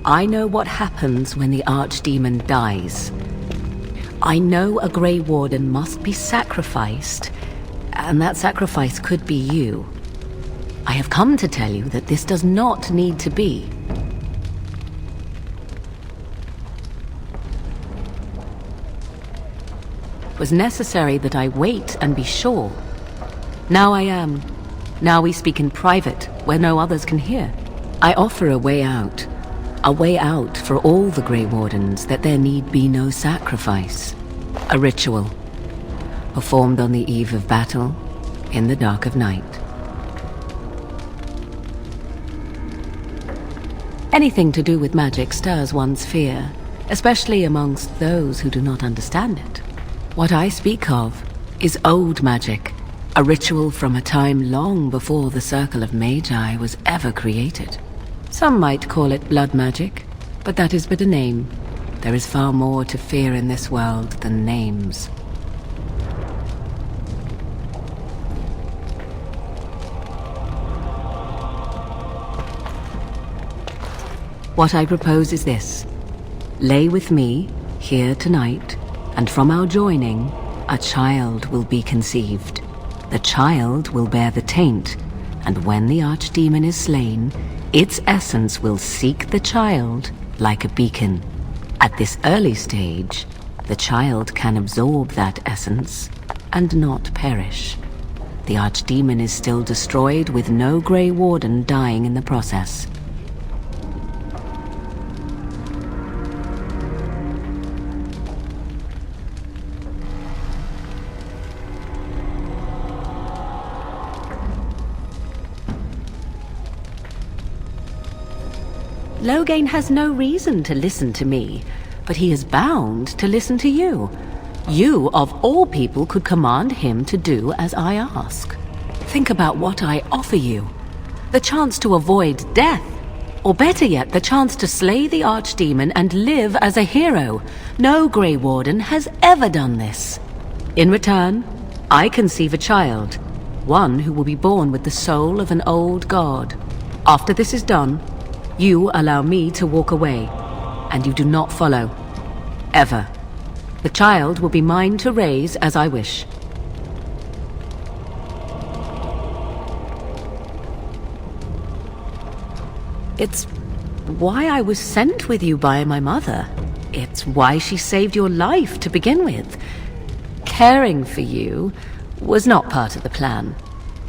I know what happens when the Archdemon dies. I know a Grey Warden must be sacrificed, and that sacrifice could be you. I have come to tell you that this does not need to be. It was necessary that I wait and be sure. Now I am. Now we speak in private, where no others can hear. I offer a way out. A way out for all the Grey Wardens, that there need be no sacrifice. A ritual, performed on the eve of battle, in the dark of night. Anything to do with magic stirs one's fear, especially amongst those who do not understand it. What I speak of is old magic, a ritual from a time long before the Circle of Magi was ever created. Some might call it blood magic, but that is but a name. There is far more to fear in this world than names. What I propose is this. Lay with me, here tonight, and from our joining, a child will be conceived. The child will bear the taint, and when the archdemon is slain, its essence will seek the child like a beacon. At this early stage, the child can absorb that essence and not perish. The archdemon is still destroyed with no Grey Warden dying in the process. Loghain has no reason to listen to me, but he is bound to listen to you. You, of all people, could command him to do as I ask. Think about what I offer you. The chance to avoid death. Or better yet, the chance to slay the archdemon and live as a hero. No Grey Warden has ever done this. In return, I conceive a child. One who will be born with the soul of an old god. After this is done, you allow me to walk away, and you do not follow. Ever. The child will be mine to raise as I wish. It's why I was sent with you by my mother. It's why she saved your life to begin with. Caring for you was not part of the plan,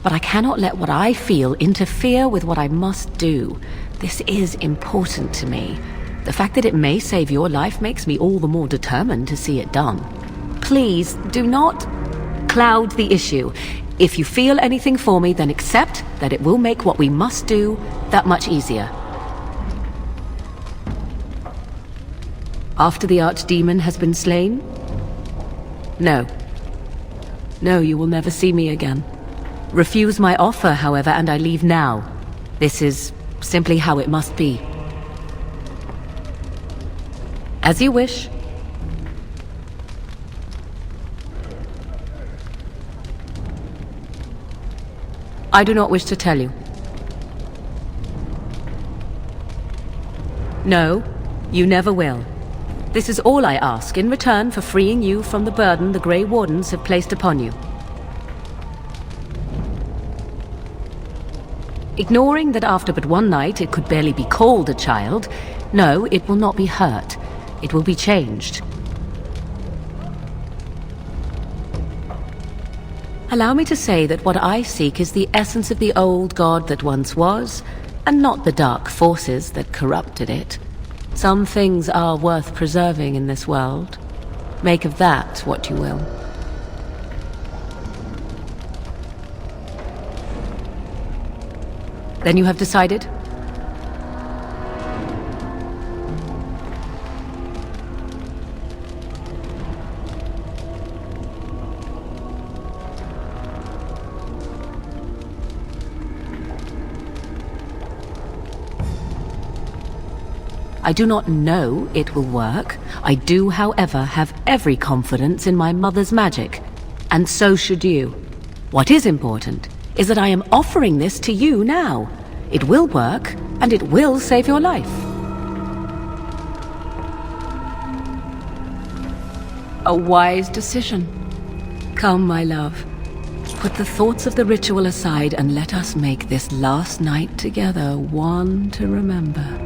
but I cannot let what I feel interfere with what I must do. This is important to me. The fact that it may save your life makes me all the more determined to see it done. Please, do not cloud the issue. If you feel anything for me, then accept that it will make what we must do that much easier. After the archdemon has been slain? No. No, you will never see me again. Refuse my offer, however, and I leave now. This is simply how it must be. As you wish. I do not wish to tell you. No, you never will. This is all I ask in return for freeing you from the burden the Grey Wardens have placed upon you. Ignoring that after but one night it could barely be called a child, no, it will not be hurt. It will be changed. Allow me to say that what I seek is the essence of the old god that once was, and not the dark forces that corrupted it. Some things are worth preserving in this world. Make of that what you will. Then you have decided? I do not know it will work. I do, however, have every confidence in my mother's magic. And so should you. What is important is that I am offering this to you now. It will work, and it will save your life. A wise decision. Come, my love. Put the thoughts of the ritual aside and let us make this last night together one to remember.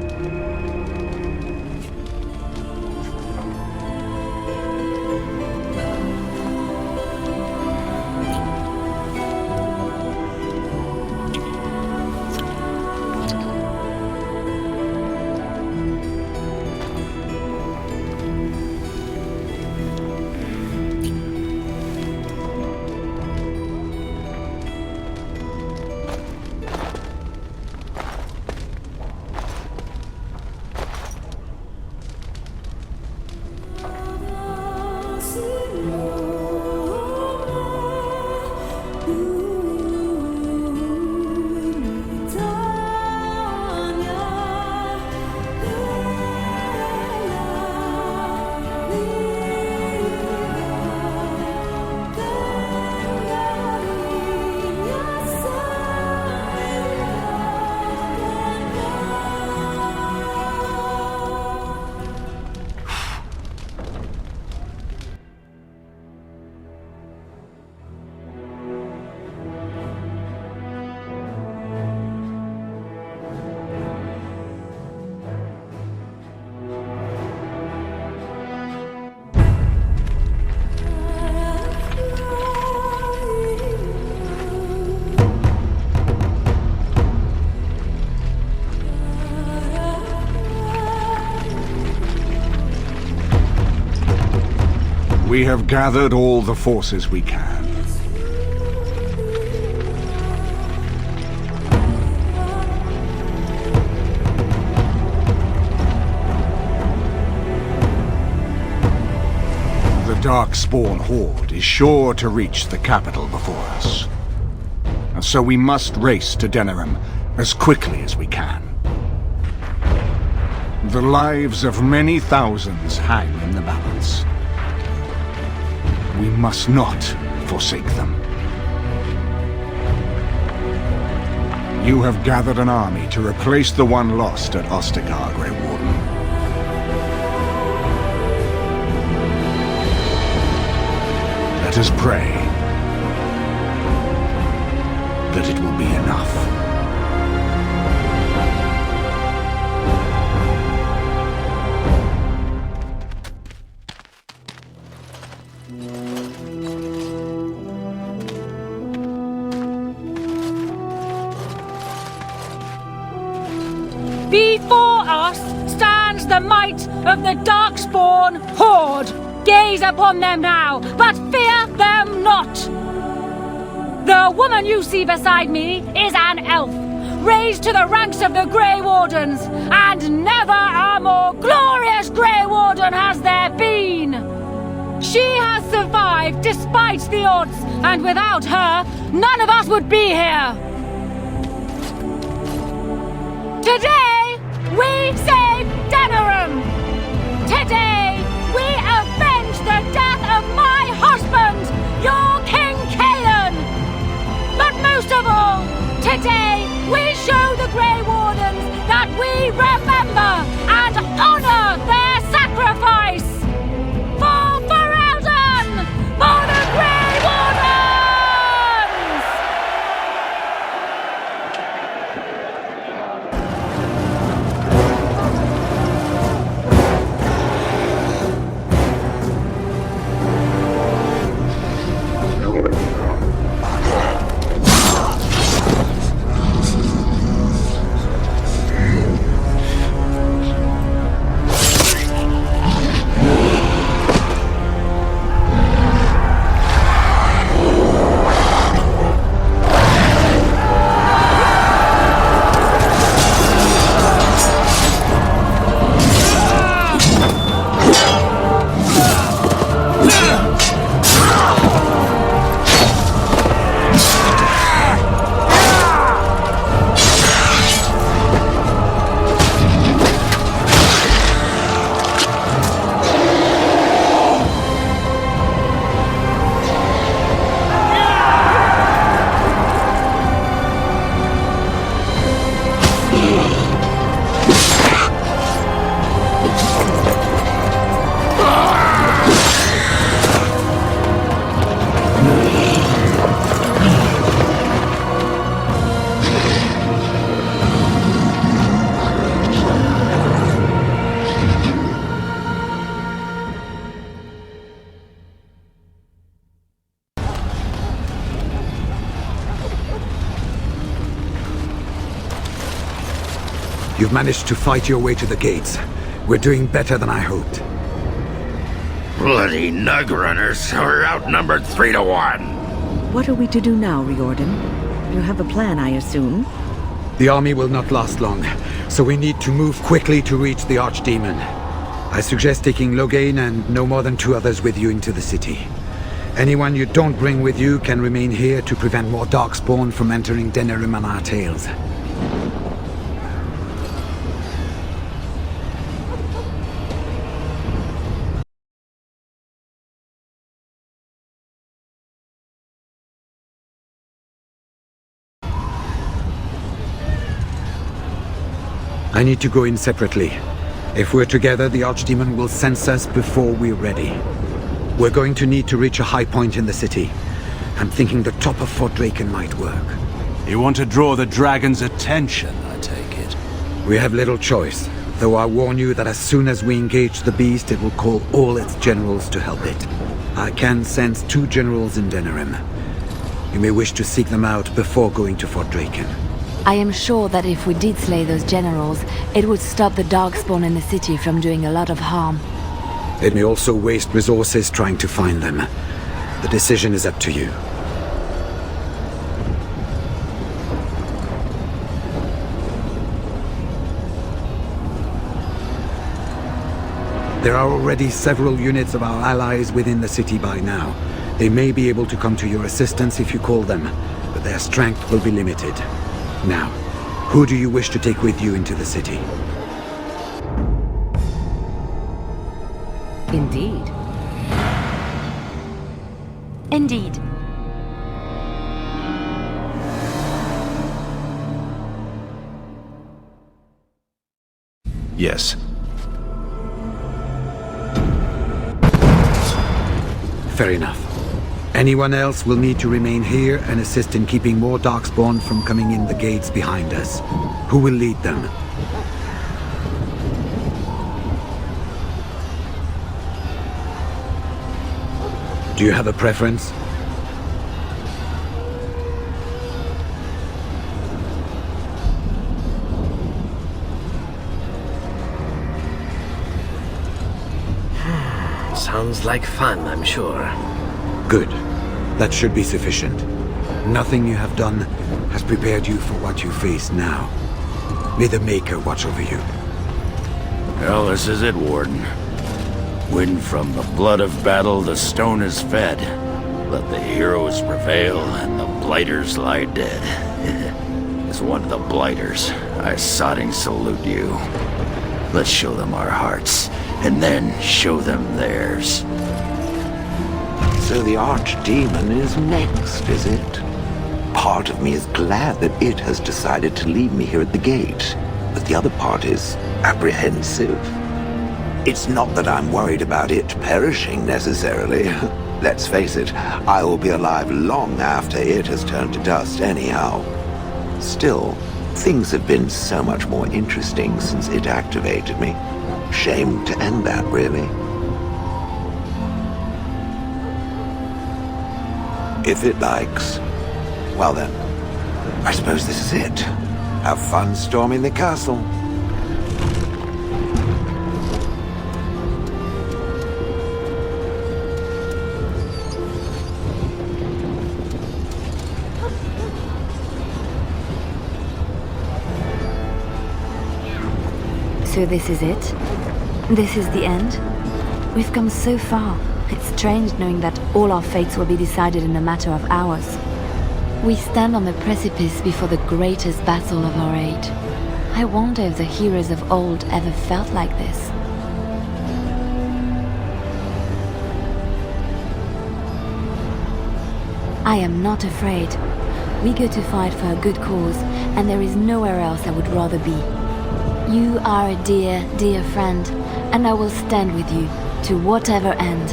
We have gathered all the forces we can. The Darkspawn Horde is sure to reach the capital before us. And so we must race to Denerim as quickly as we can. The lives of many thousands hang in the balance. We must not forsake them. You have gathered an army to replace the one lost at Ostagar, Grey Warden. Let us pray that it will be enough. Before us stands the might of the Darkspawn Horde. Gaze upon them now, but fear them not. The woman you see beside me is an elf, raised to the ranks of the Grey Wardens, and never a more glorious Grey Warden has there been. She has survived despite the odds, and without her, none of us would be here. Today, we save Denerim! Today, we avenge the death of my husband, your King Kaelan! But most of all, today, we show the Grey Wardens that we remember and honor their sacrifice! For Ferelden! For the Grey Wardens! You've managed to fight your way to the gates. We're doing better than I hoped. Bloody nug runners. We're outnumbered 3 to 1. What are we to do now, Riordan? You have a plan, I assume? The army will not last long, so we need to move quickly to reach the Archdemon. I suggest taking Loghain and no more than 2 others with you into the city. Anyone you don't bring with you can remain here to prevent more Darkspawn from entering Denerim on our tails. I need to go in separately. If we're together, the Archdemon will sense us before we're ready. We're going to need to reach a high point in the city. I'm thinking the top of Fort Draken might work. You want to draw the dragon's attention, I take it? We have little choice, though I warn you that as soon as we engage the beast, it will call all its generals to help it. I can sense 2 generals in Denerim. You may wish to seek them out before going to Fort Draken. I am sure that if we did slay those generals, it would stop the Darkspawn in the city from doing a lot of harm. It may also waste resources trying to find them. The decision is up to you. There are already several units of our allies within the city by now. They may be able to come to your assistance if you call them, but their strength will be limited. Now, who do you wish to take with you into the city? Indeed. Indeed. Yes. Fair enough. Anyone else will need to remain here and assist in keeping more Darkspawn from coming in the gates behind us. Who will lead them? Do you have a preference? Sounds like fun, I'm sure. Good. That should be sufficient. Nothing you have done has prepared you for what you face now. May the Maker watch over you. Well, this is it, Warden. When from the blood of battle the stone is fed, let the heroes prevail and the blighters lie dead. As one of the blighters, I sodding salute you. Let's show them our hearts, and then show them theirs. So the Archdemon is next, is it? Part of me is glad that it has decided to leave me here at the gate, but the other part is apprehensive. It's not that I'm worried about it perishing necessarily. Let's face it, I will be alive long after it has turned to dust anyhow. Still, things have been so much more interesting since it activated me. Shame to end that, really. If it likes. Well then, I suppose this is it. Have fun storming the castle. So this is it? This is the end? We've come so far. It's strange knowing that all our fates will be decided in a matter of hours. We stand on the precipice before the greatest battle of our age. I wonder if the heroes of old ever felt like this. I am not afraid. We go to fight for a good cause, and there is nowhere else I would rather be. You are a dear, dear friend, and I will stand with you to whatever end.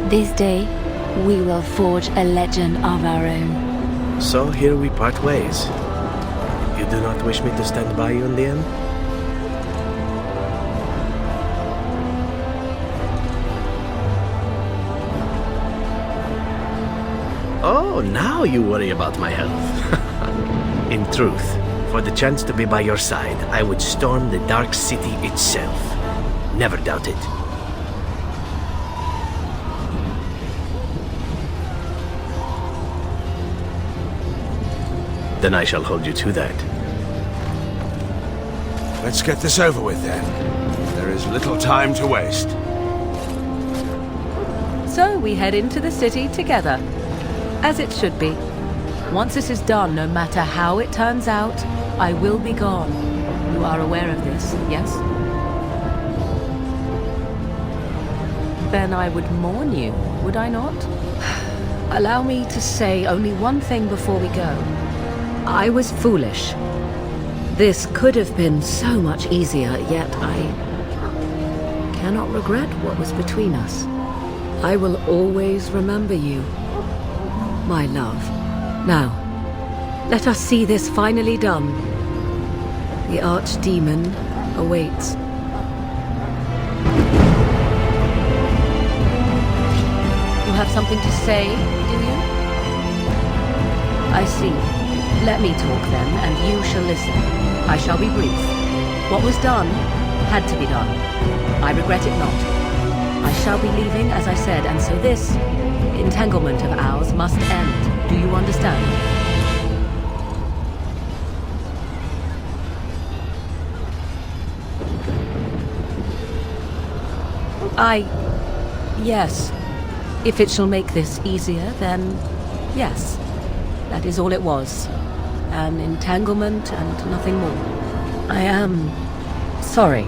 This day, we will forge a legend of our own. So here we part ways. You do not wish me to stand by you in the end? Oh, now you worry about my health. In truth, for the chance to be by your side, I would storm the Dark City itself. Never doubt it. Then I shall hold you to that. Let's get this over with then. There is little time to waste. So we head into the city together, as it should be. Once this is done, no matter how it turns out, I will be gone. You are aware of this, yes? Then I would mourn you, would I not? Allow me to say only one thing before we go. I was foolish. This could have been so much easier, yet I cannot regret what was between us. I will always remember you, my love. Now, let us see this finally done. The Archdemon awaits. You have something to say, do you? I see. Let me talk then, and you shall listen. I shall be brief. What was done had to be done. I regret it not. I shall be leaving, as I said, and so this entanglement of ours must end. Do you understand? Yes. If it shall make this easier, then yes. That is all it was. An entanglement and nothing more. I am sorry,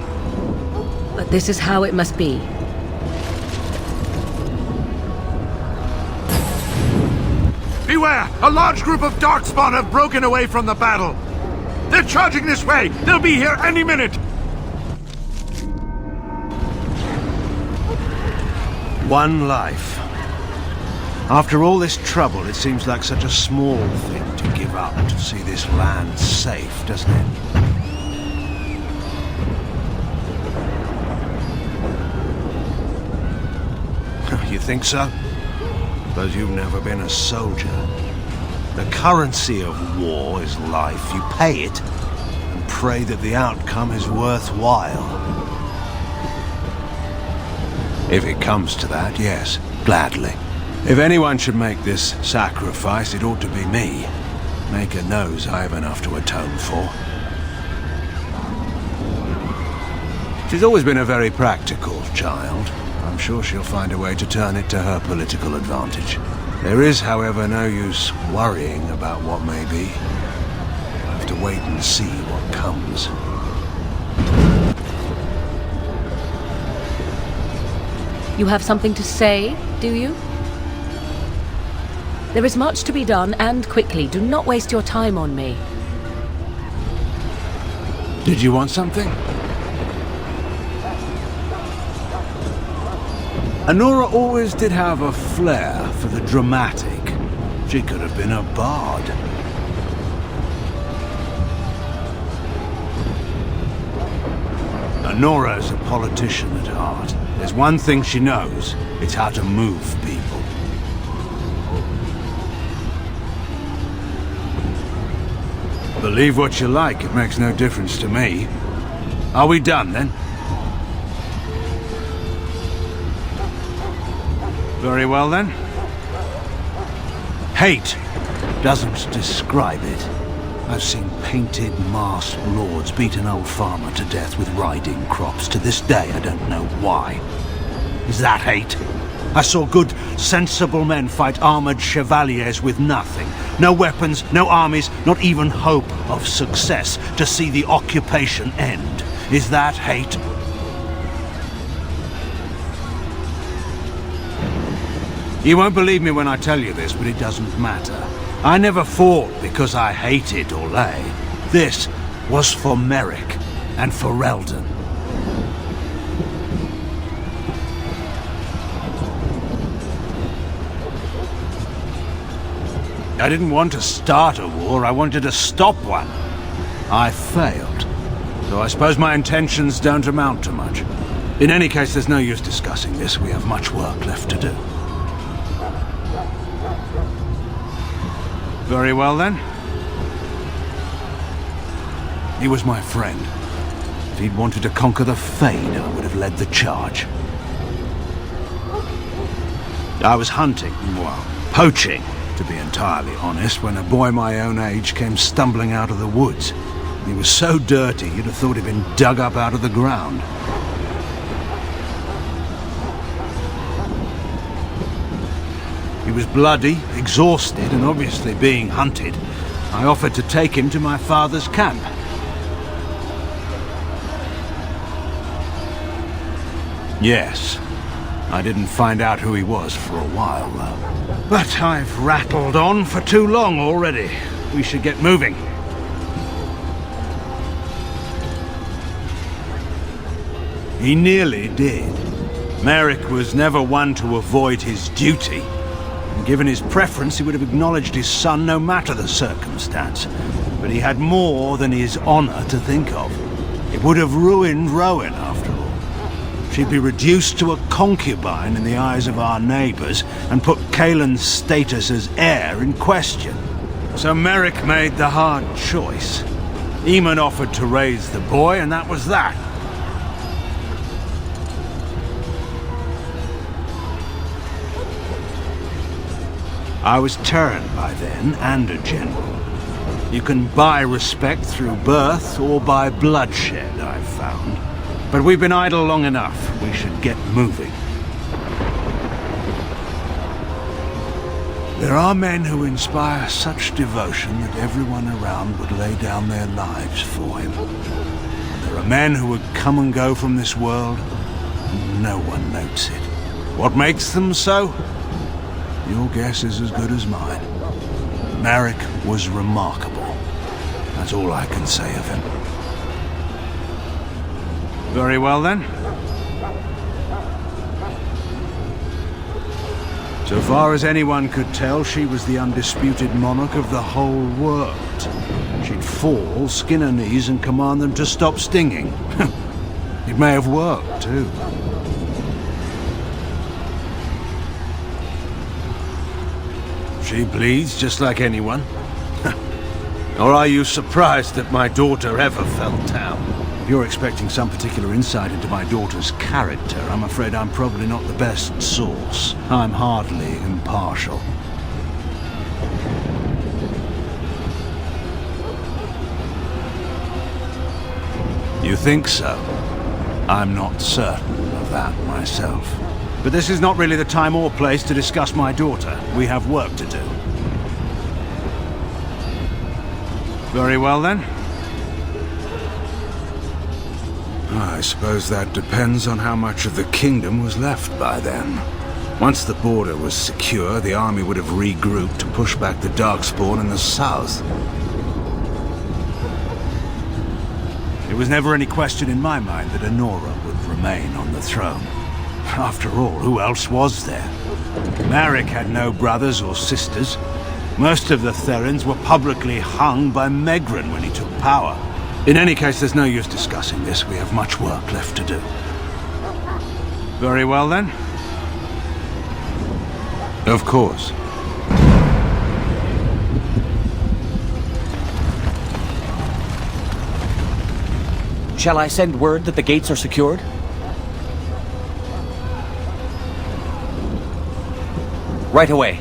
but this is how it must be. Beware! A large group of Darkspawn have broken away from the battle. They're charging this way! They'll be here any minute! One life. After all this trouble, it seems like such a small thing to give up to see this land safe, doesn't it? You think so? But you've never been a soldier. The currency of war is life. You pay it and pray that the outcome is worthwhile. If it comes to that, yes, gladly. If anyone should make this sacrifice, it ought to be me. Maker knows I have enough to atone for. She's always been a very practical child. I'm sure she'll find a way to turn it to her political advantage. There is, however, no use worrying about what may be. We'll have to wait and see what comes. You have something to say, do you? There is much to be done, and quickly. Do not waste your time on me. Did you want something? Anora always did have a flair for the dramatic. She could have been a bard. Anora's a politician at heart. There's one thing she knows. It's how to move people. Believe what you like, it makes no difference to me. Are we done, then? Very well, then. Hate doesn't describe it. I've seen painted, masked lords beat an old farmer to death with riding crops. To this day, I don't know why. Is that hate? I saw good, sensible men fight armored chevaliers with nothing. No weapons, no armies, not even hope of success to see the occupation end. Is that hate? You won't believe me when I tell you this, but it doesn't matter. I never fought because I hated Orlais. This was for Merrick and for Reldon. I didn't want to start a war, I wanted to stop one. I failed, so I suppose my intentions don't amount to much. In any case, there's no use discussing this. We have much work left to do. Very well, then. He was my friend. If he'd wanted to conquer the Fade, I would have led the charge. I was hunting, well, poaching, to be entirely honest, when a boy my own age came stumbling out of the woods. He was so dirty, you'd have thought he'd been dug up out of the ground. He was bloody, exhausted, and obviously being hunted. I offered to take him to my father's camp. Yes, I didn't find out who he was for a while, though. But I've rattled on for too long already. We should get moving. He nearly did. Merrick was never one to avoid his duty. And given his preference, he would have acknowledged his son no matter the circumstance. But he had more than his honor to think of. It would have ruined Rowan, after all. She'd be reduced to a concubine in the eyes of our neighbors and put Kaelin's status as heir in question. So Merrick made the hard choice. Eamon offered to raise the boy, and that was that. I was turned by then, and a general. You can buy respect through birth or by bloodshed, I've found. But we've been idle long enough. We should get moving. There are men who inspire such devotion that everyone around would lay down their lives for him. There are men who would come and go from this world, and no one notes it. What makes them so? Your guess is as good as mine. Merrick was remarkable. That's all I can say of him. Very well then. So far as anyone could tell, she was the undisputed monarch of the whole world. She'd fall, skin her knees, and command them to stop stinging. It may have worked, too. She bleeds just like anyone. Or are you surprised that my daughter ever fell down? If you're expecting some particular insight into my daughter's character, I'm afraid I'm probably not the best source. I'm hardly impartial. You think so? I'm not certain of that myself. But this is not really the time or place to discuss my daughter. We have work to do. Very well then. I suppose that depends on how much of the kingdom was left by then. Once the border was secure, the army would have regrouped to push back the Darkspawn in the south. It was never any question in my mind that Honora would remain on the throne. After all, who else was there? Merrick had no brothers or sisters. Most of the Therans were publicly hung by Megran when he took power. In any case, there's no use discussing this. We have much work left to do. Very well, then. Of course. Shall I send word that the gates are secured? Right away.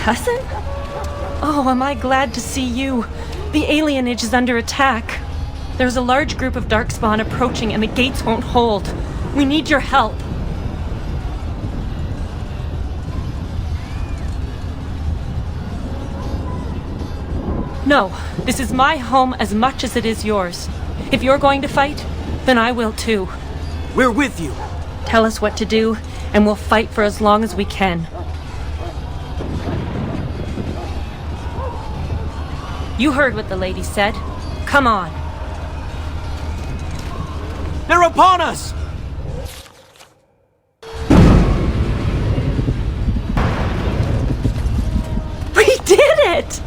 cousin? Oh, am I glad to see you. The alienage is under attack. There's a large group of Darkspawn approaching and the gates won't hold. We need your help. No, this is my home as much as it is yours. If you're going to fight, then I will too. We're with you. Tell us what to do, and we'll fight for as long as we can. You heard what the lady said. Come on. They're upon us! We did it!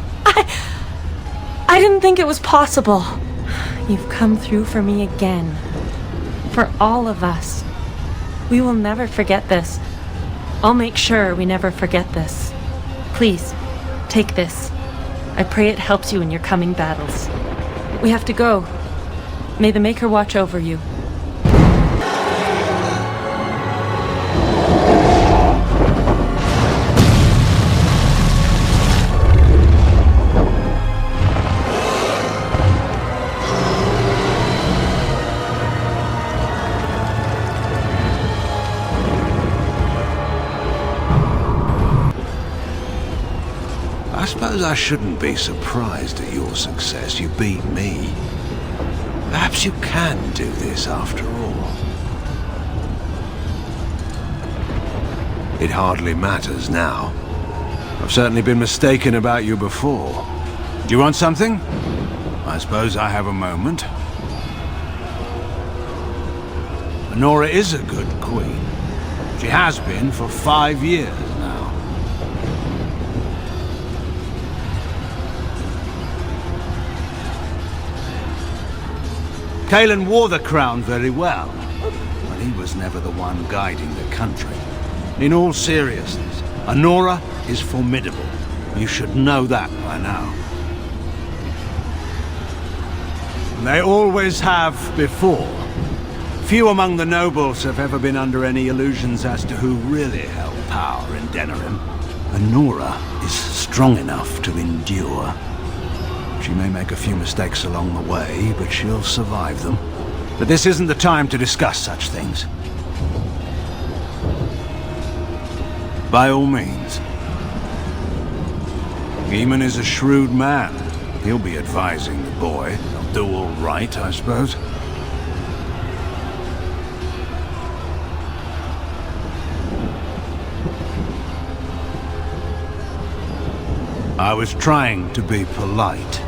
I didn't think it was possible. You've come through for me again. For all of us. We will never forget this. I'll make sure we never forget this. Please, take this. I pray it helps you in your coming battles. We have to go. May the Maker watch over you. I suppose I shouldn't be surprised at your success. You beat me. Perhaps you can do this after all. It hardly matters now. I've certainly been mistaken about you before. Do you want something? I suppose I have a moment. Honora is a good queen. She has been for 5 years now. Kalen wore the crown very well, but he was never the one guiding the country. In all seriousness, Honora is formidable. You should know that by now. They always have before. Few among the nobles have ever been under any illusions as to who really held power in Denerim. Honora is strong enough to endure. She may make a few mistakes along the way, but she'll survive them. But this isn't the time to discuss such things. By all means. Eamon is a shrewd man. He'll be advising the boy. He'll do all right, I suppose. I was trying to be polite.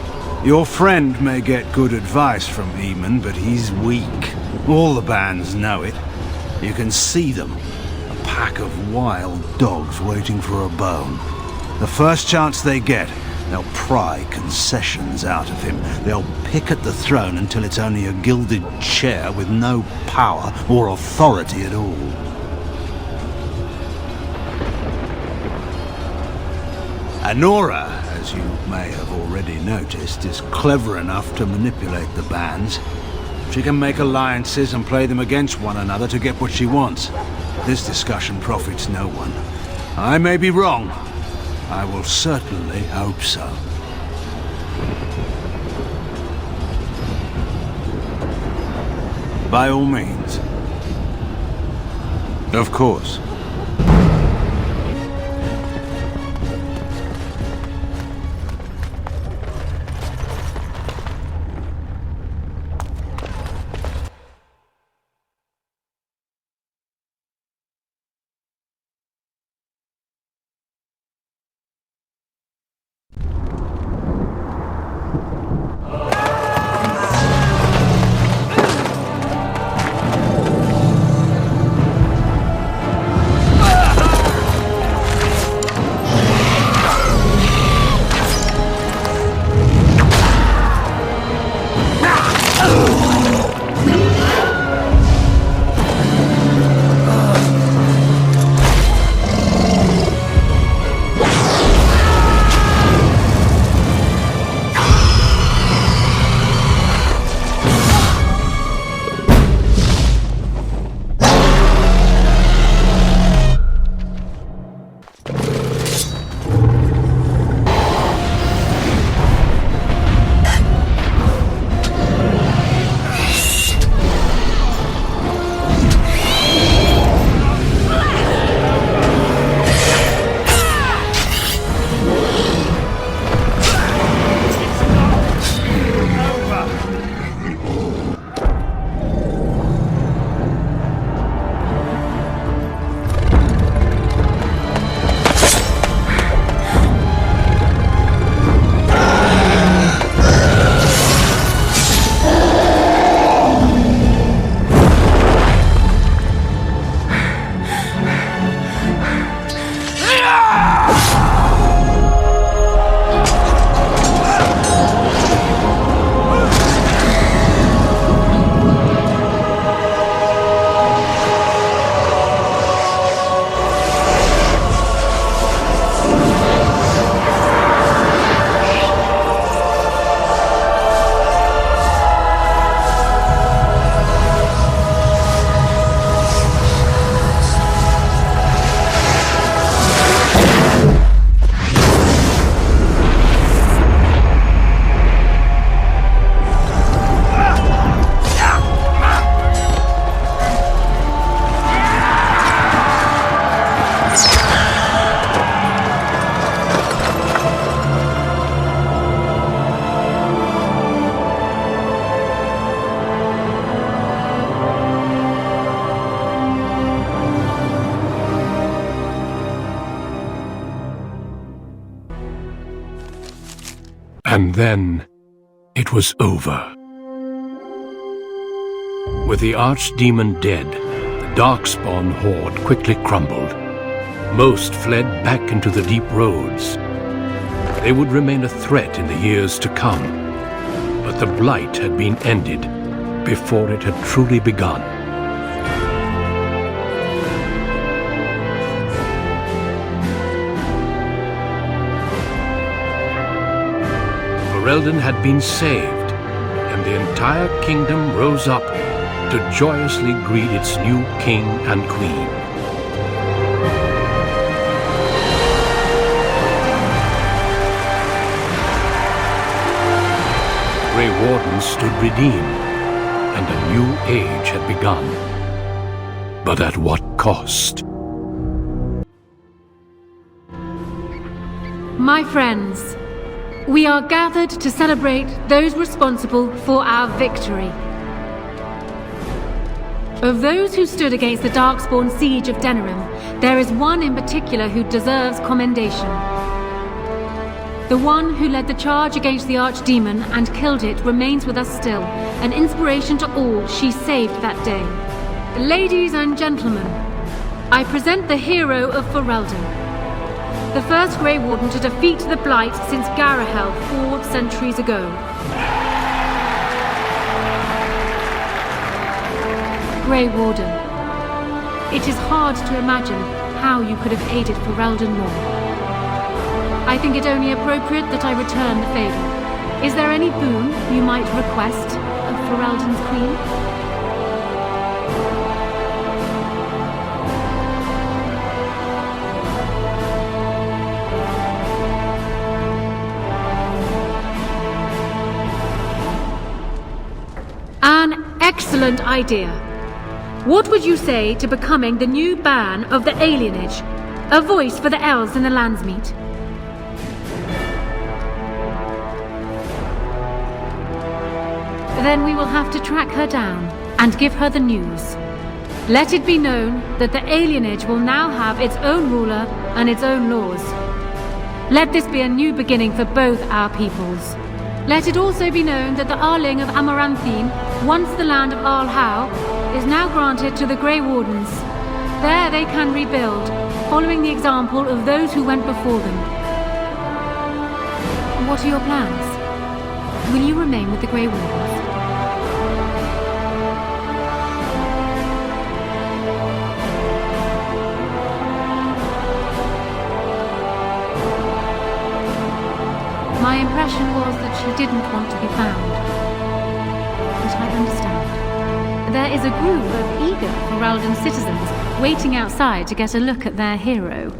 Your friend may get good advice from Eamon, but he's weak. All the bands know it. You can see them. A pack of wild dogs waiting for a bone. The first chance they get, they'll pry concessions out of him. They'll pick at the throne until it's only a gilded chair with no power or authority at all. Honora, as you may have already noticed, is clever enough to manipulate the bands. She can make alliances and play them against one another to get what she wants. This discussion profits no one. I may be wrong. I will certainly hope so. By all means. Of course. And then it was over. With the archdemon dead, the Darkspawn horde quickly crumbled. Most fled back into the deep roads. They would remain a threat in the years to come, but the blight had been ended before it had truly begun. Ferelden had been saved, and the entire kingdom rose up to joyously greet its new king and queen. Grey Wardens stood redeemed, and a new age had begun. But at what cost? My friends, we are gathered to celebrate those responsible for our victory. Of those who stood against the Darkspawn siege of Denerim, there is one in particular who deserves commendation. The one who led the charge against the Archdemon and killed it remains with us still, an inspiration to all she saved that day. Ladies and gentlemen, I present the hero of Ferelden, the first Grey Warden to defeat the Blight since Garahel 4 centuries ago. Grey Warden, it is hard to imagine how you could have aided Ferelden more. I think it only appropriate that I return the favor. Is there any boon you might request of Ferelden's queen? An excellent idea. What would you say to becoming the new Ban of the Alienage? A voice for the elves in the Landsmeet? Then we will have to track her down and give her the news. Let it be known that the Alienage will now have its own ruler and its own laws. Let this be a new beginning for both our peoples. Let it also be known that the Arling of Amaranthine, once the land of Arlhow, is now granted to the Grey Wardens. There they can rebuild, following the example of those who went before them. What are your plans? Will you remain with the Grey Wardens? My impression was that she didn't want to be found. But I understand. There is a group of eager Ferelden citizens waiting outside to get a look at their hero.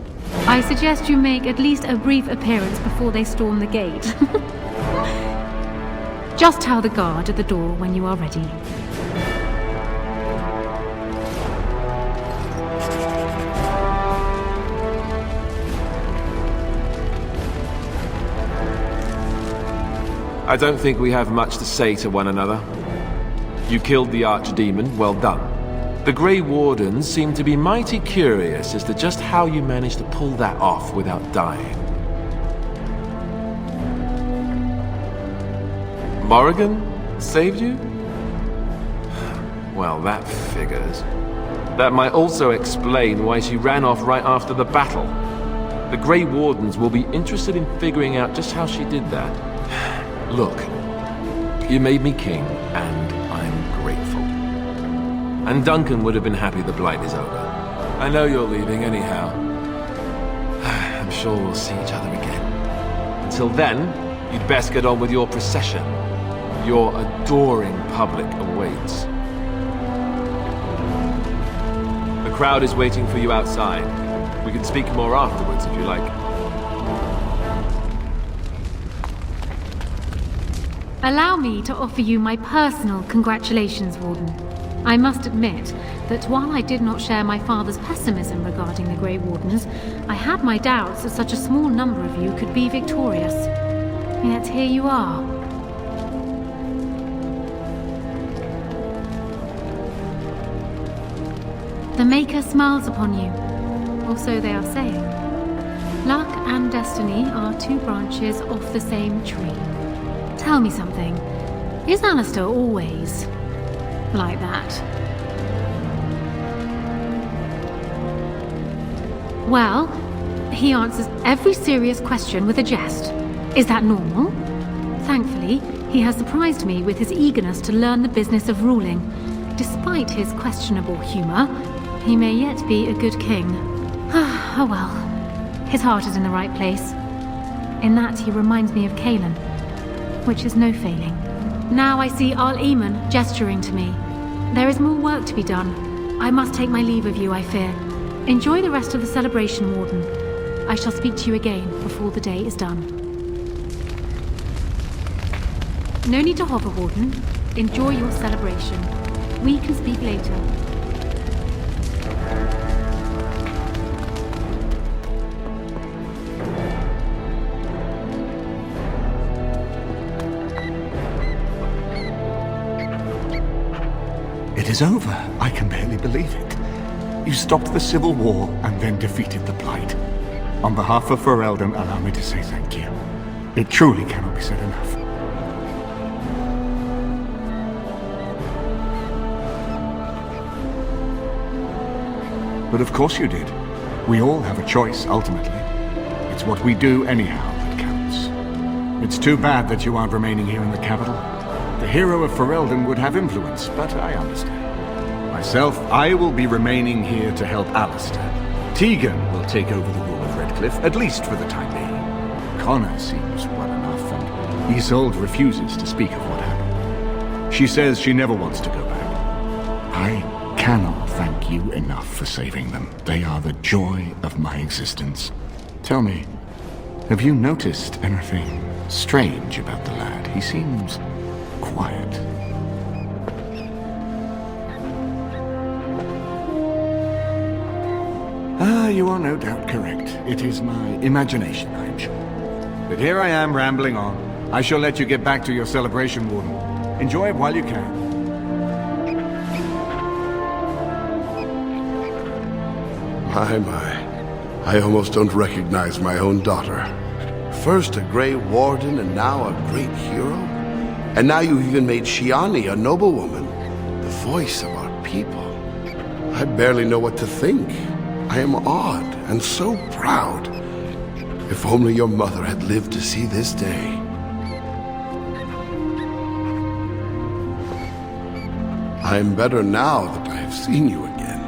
I suggest you make at least a brief appearance before they storm the gate. Just tell the guard at the door when you are ready. I don't think we have much to say to one another. You killed the Archdemon, well done. The Grey Wardens seem to be mighty curious as to just how you managed to pull that off without dying. Morrigan saved you? Well, that figures. That might also explain why she ran off right after the battle. The Grey Wardens will be interested in figuring out just how she did that. Look, you made me king, and I'm grateful. And Duncan would have been happy the Blight is over. I know you're leaving anyhow. I'm sure we'll see each other again. Until then, you'd best get on with your procession. Your adoring public awaits. The crowd is waiting for you outside. We can speak more afterwards if you like. Allow me to offer you my personal congratulations, Warden. I must admit that while I did not share my father's pessimism regarding the Grey Wardens, I had my doubts that such a small number of you could be victorious. Yet here you are. The Maker smiles upon you, or so they are saying. Luck and destiny are two branches of the same tree. Tell me something. Is Alistair always like that? Well, he answers every serious question with a jest. Is that normal? Thankfully, he has surprised me with his eagerness to learn the business of ruling. Despite his questionable humor, he may yet be a good king. Oh well. His heart is in the right place. In that, he reminds me of Kaelin, which is no failing. Now I see Al-Eamon gesturing to me. There is more work to be done. I must take my leave of you, I fear. Enjoy the rest of the celebration, Warden. I shall speak to you again before the day is done. No need to hover, Warden. Enjoy your celebration. We can speak later. It is over. I can barely believe it. You stopped the civil war and then defeated the Blight. On behalf of Ferelden, allow me to say thank you. It truly cannot be said enough. But of course you did. We all have a choice, ultimately. It's what we do anyhow that counts. It's too bad that you aren't remaining here in the capital. The hero of Ferelden would have influence, but I understand. Myself, I will be remaining here to help Alistair. Tegan will take over the rule of Redcliffe, at least for the time being. Connor seems well enough, and Isolde refuses to speak of what happened. She says she never wants to go back. I cannot thank you enough for saving them. They are the joy of my existence. Tell me, have you noticed anything strange about the lad? He seems quiet. You are no doubt correct. It is my imagination, I am sure. But here I am rambling on. I shall let you get back to your celebration, Warden. Enjoy it while you can. My. I almost don't recognize my own daughter. First a Grey Warden and now a great hero? And now you've even made Shiani a noblewoman, the voice of our people. I barely know what to think. I am awed and so proud. If only your mother had lived to see this day. I am better now that I have seen you again.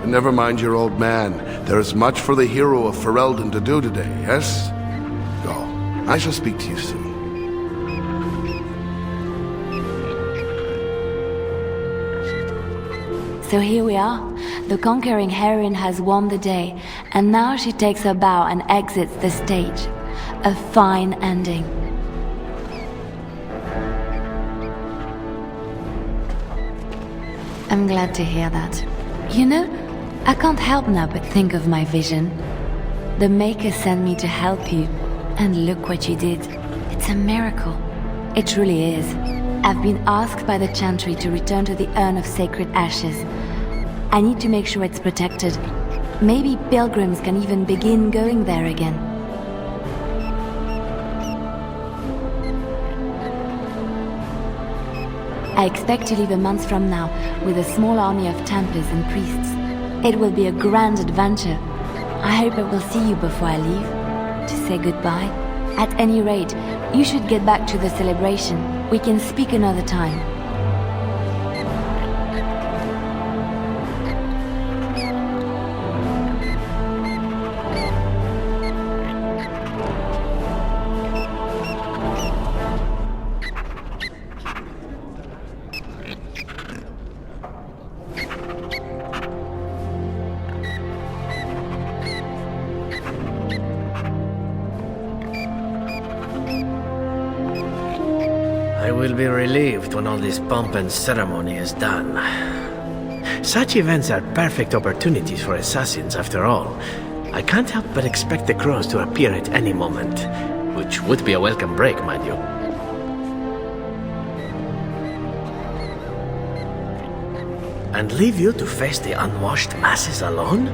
And never mind your old man. There is much for the hero of Ferelden to do today, yes? Go. I shall speak to you soon. So here we are. The conquering heroine has won the day, and now she takes her bow and exits the stage. A fine ending. I'm glad to hear that. You know, I can't help now but think of my vision. The Maker sent me to help you, and look what you did. It's a miracle. It truly is. I've been asked by the Chantry to return to the Urn of Sacred Ashes. I need to make sure it's protected. Maybe pilgrims can even begin going there again. I expect to leave a month from now with a small army of Templars and priests. It will be a grand adventure. I hope I will see you before I leave, to say goodbye. At any rate, you should get back to the celebration. We can speak another time. I will be relieved when all this pomp and ceremony is done. Such events are perfect opportunities for assassins, after all. I can't help but expect the crows to appear at any moment, which would be a welcome break, mind you. And leave you to face the unwashed masses alone?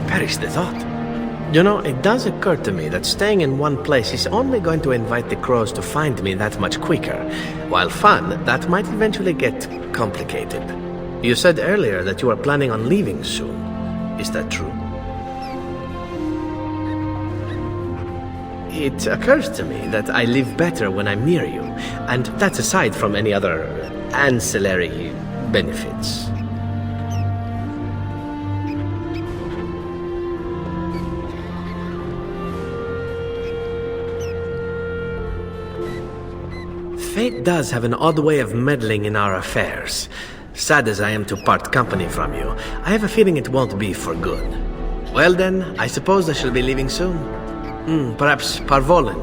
Perish the thought. You know, it does occur to me that staying in one place is only going to invite the crows to find me that much quicker. While fun, that might eventually get complicated. You said earlier that you are planning on leaving soon. Is that true? It occurs to me that I live better when I'm near you, and that's aside from any other ancillary benefits. Fate does have an odd way of meddling in our affairs. Sad as I am to part company from you, I have a feeling it won't be for good. Well then, I suppose I shall be leaving soon. Perhaps Parvolen,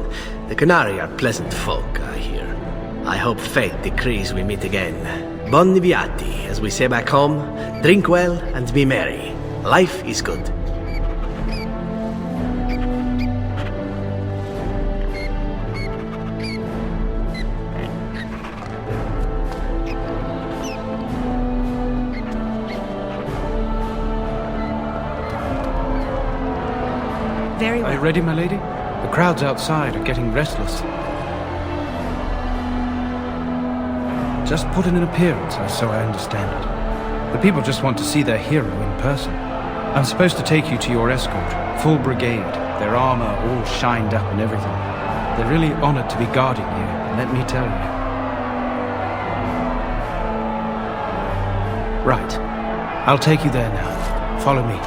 the Canary are pleasant folk, I hear. I hope fate decrees we meet again. Bon viati, as we say back home. Drink well and be merry. Life is good. Very well. Are you ready, my lady? The crowds outside are getting restless. Just put in an appearance, so I understand it. The people just want to see their hero in person. I'm supposed to take you to your escort, full brigade, their armor all shined up and everything. They're really honored to be guarding you, let me tell you. Right. I'll take you there now. Follow me.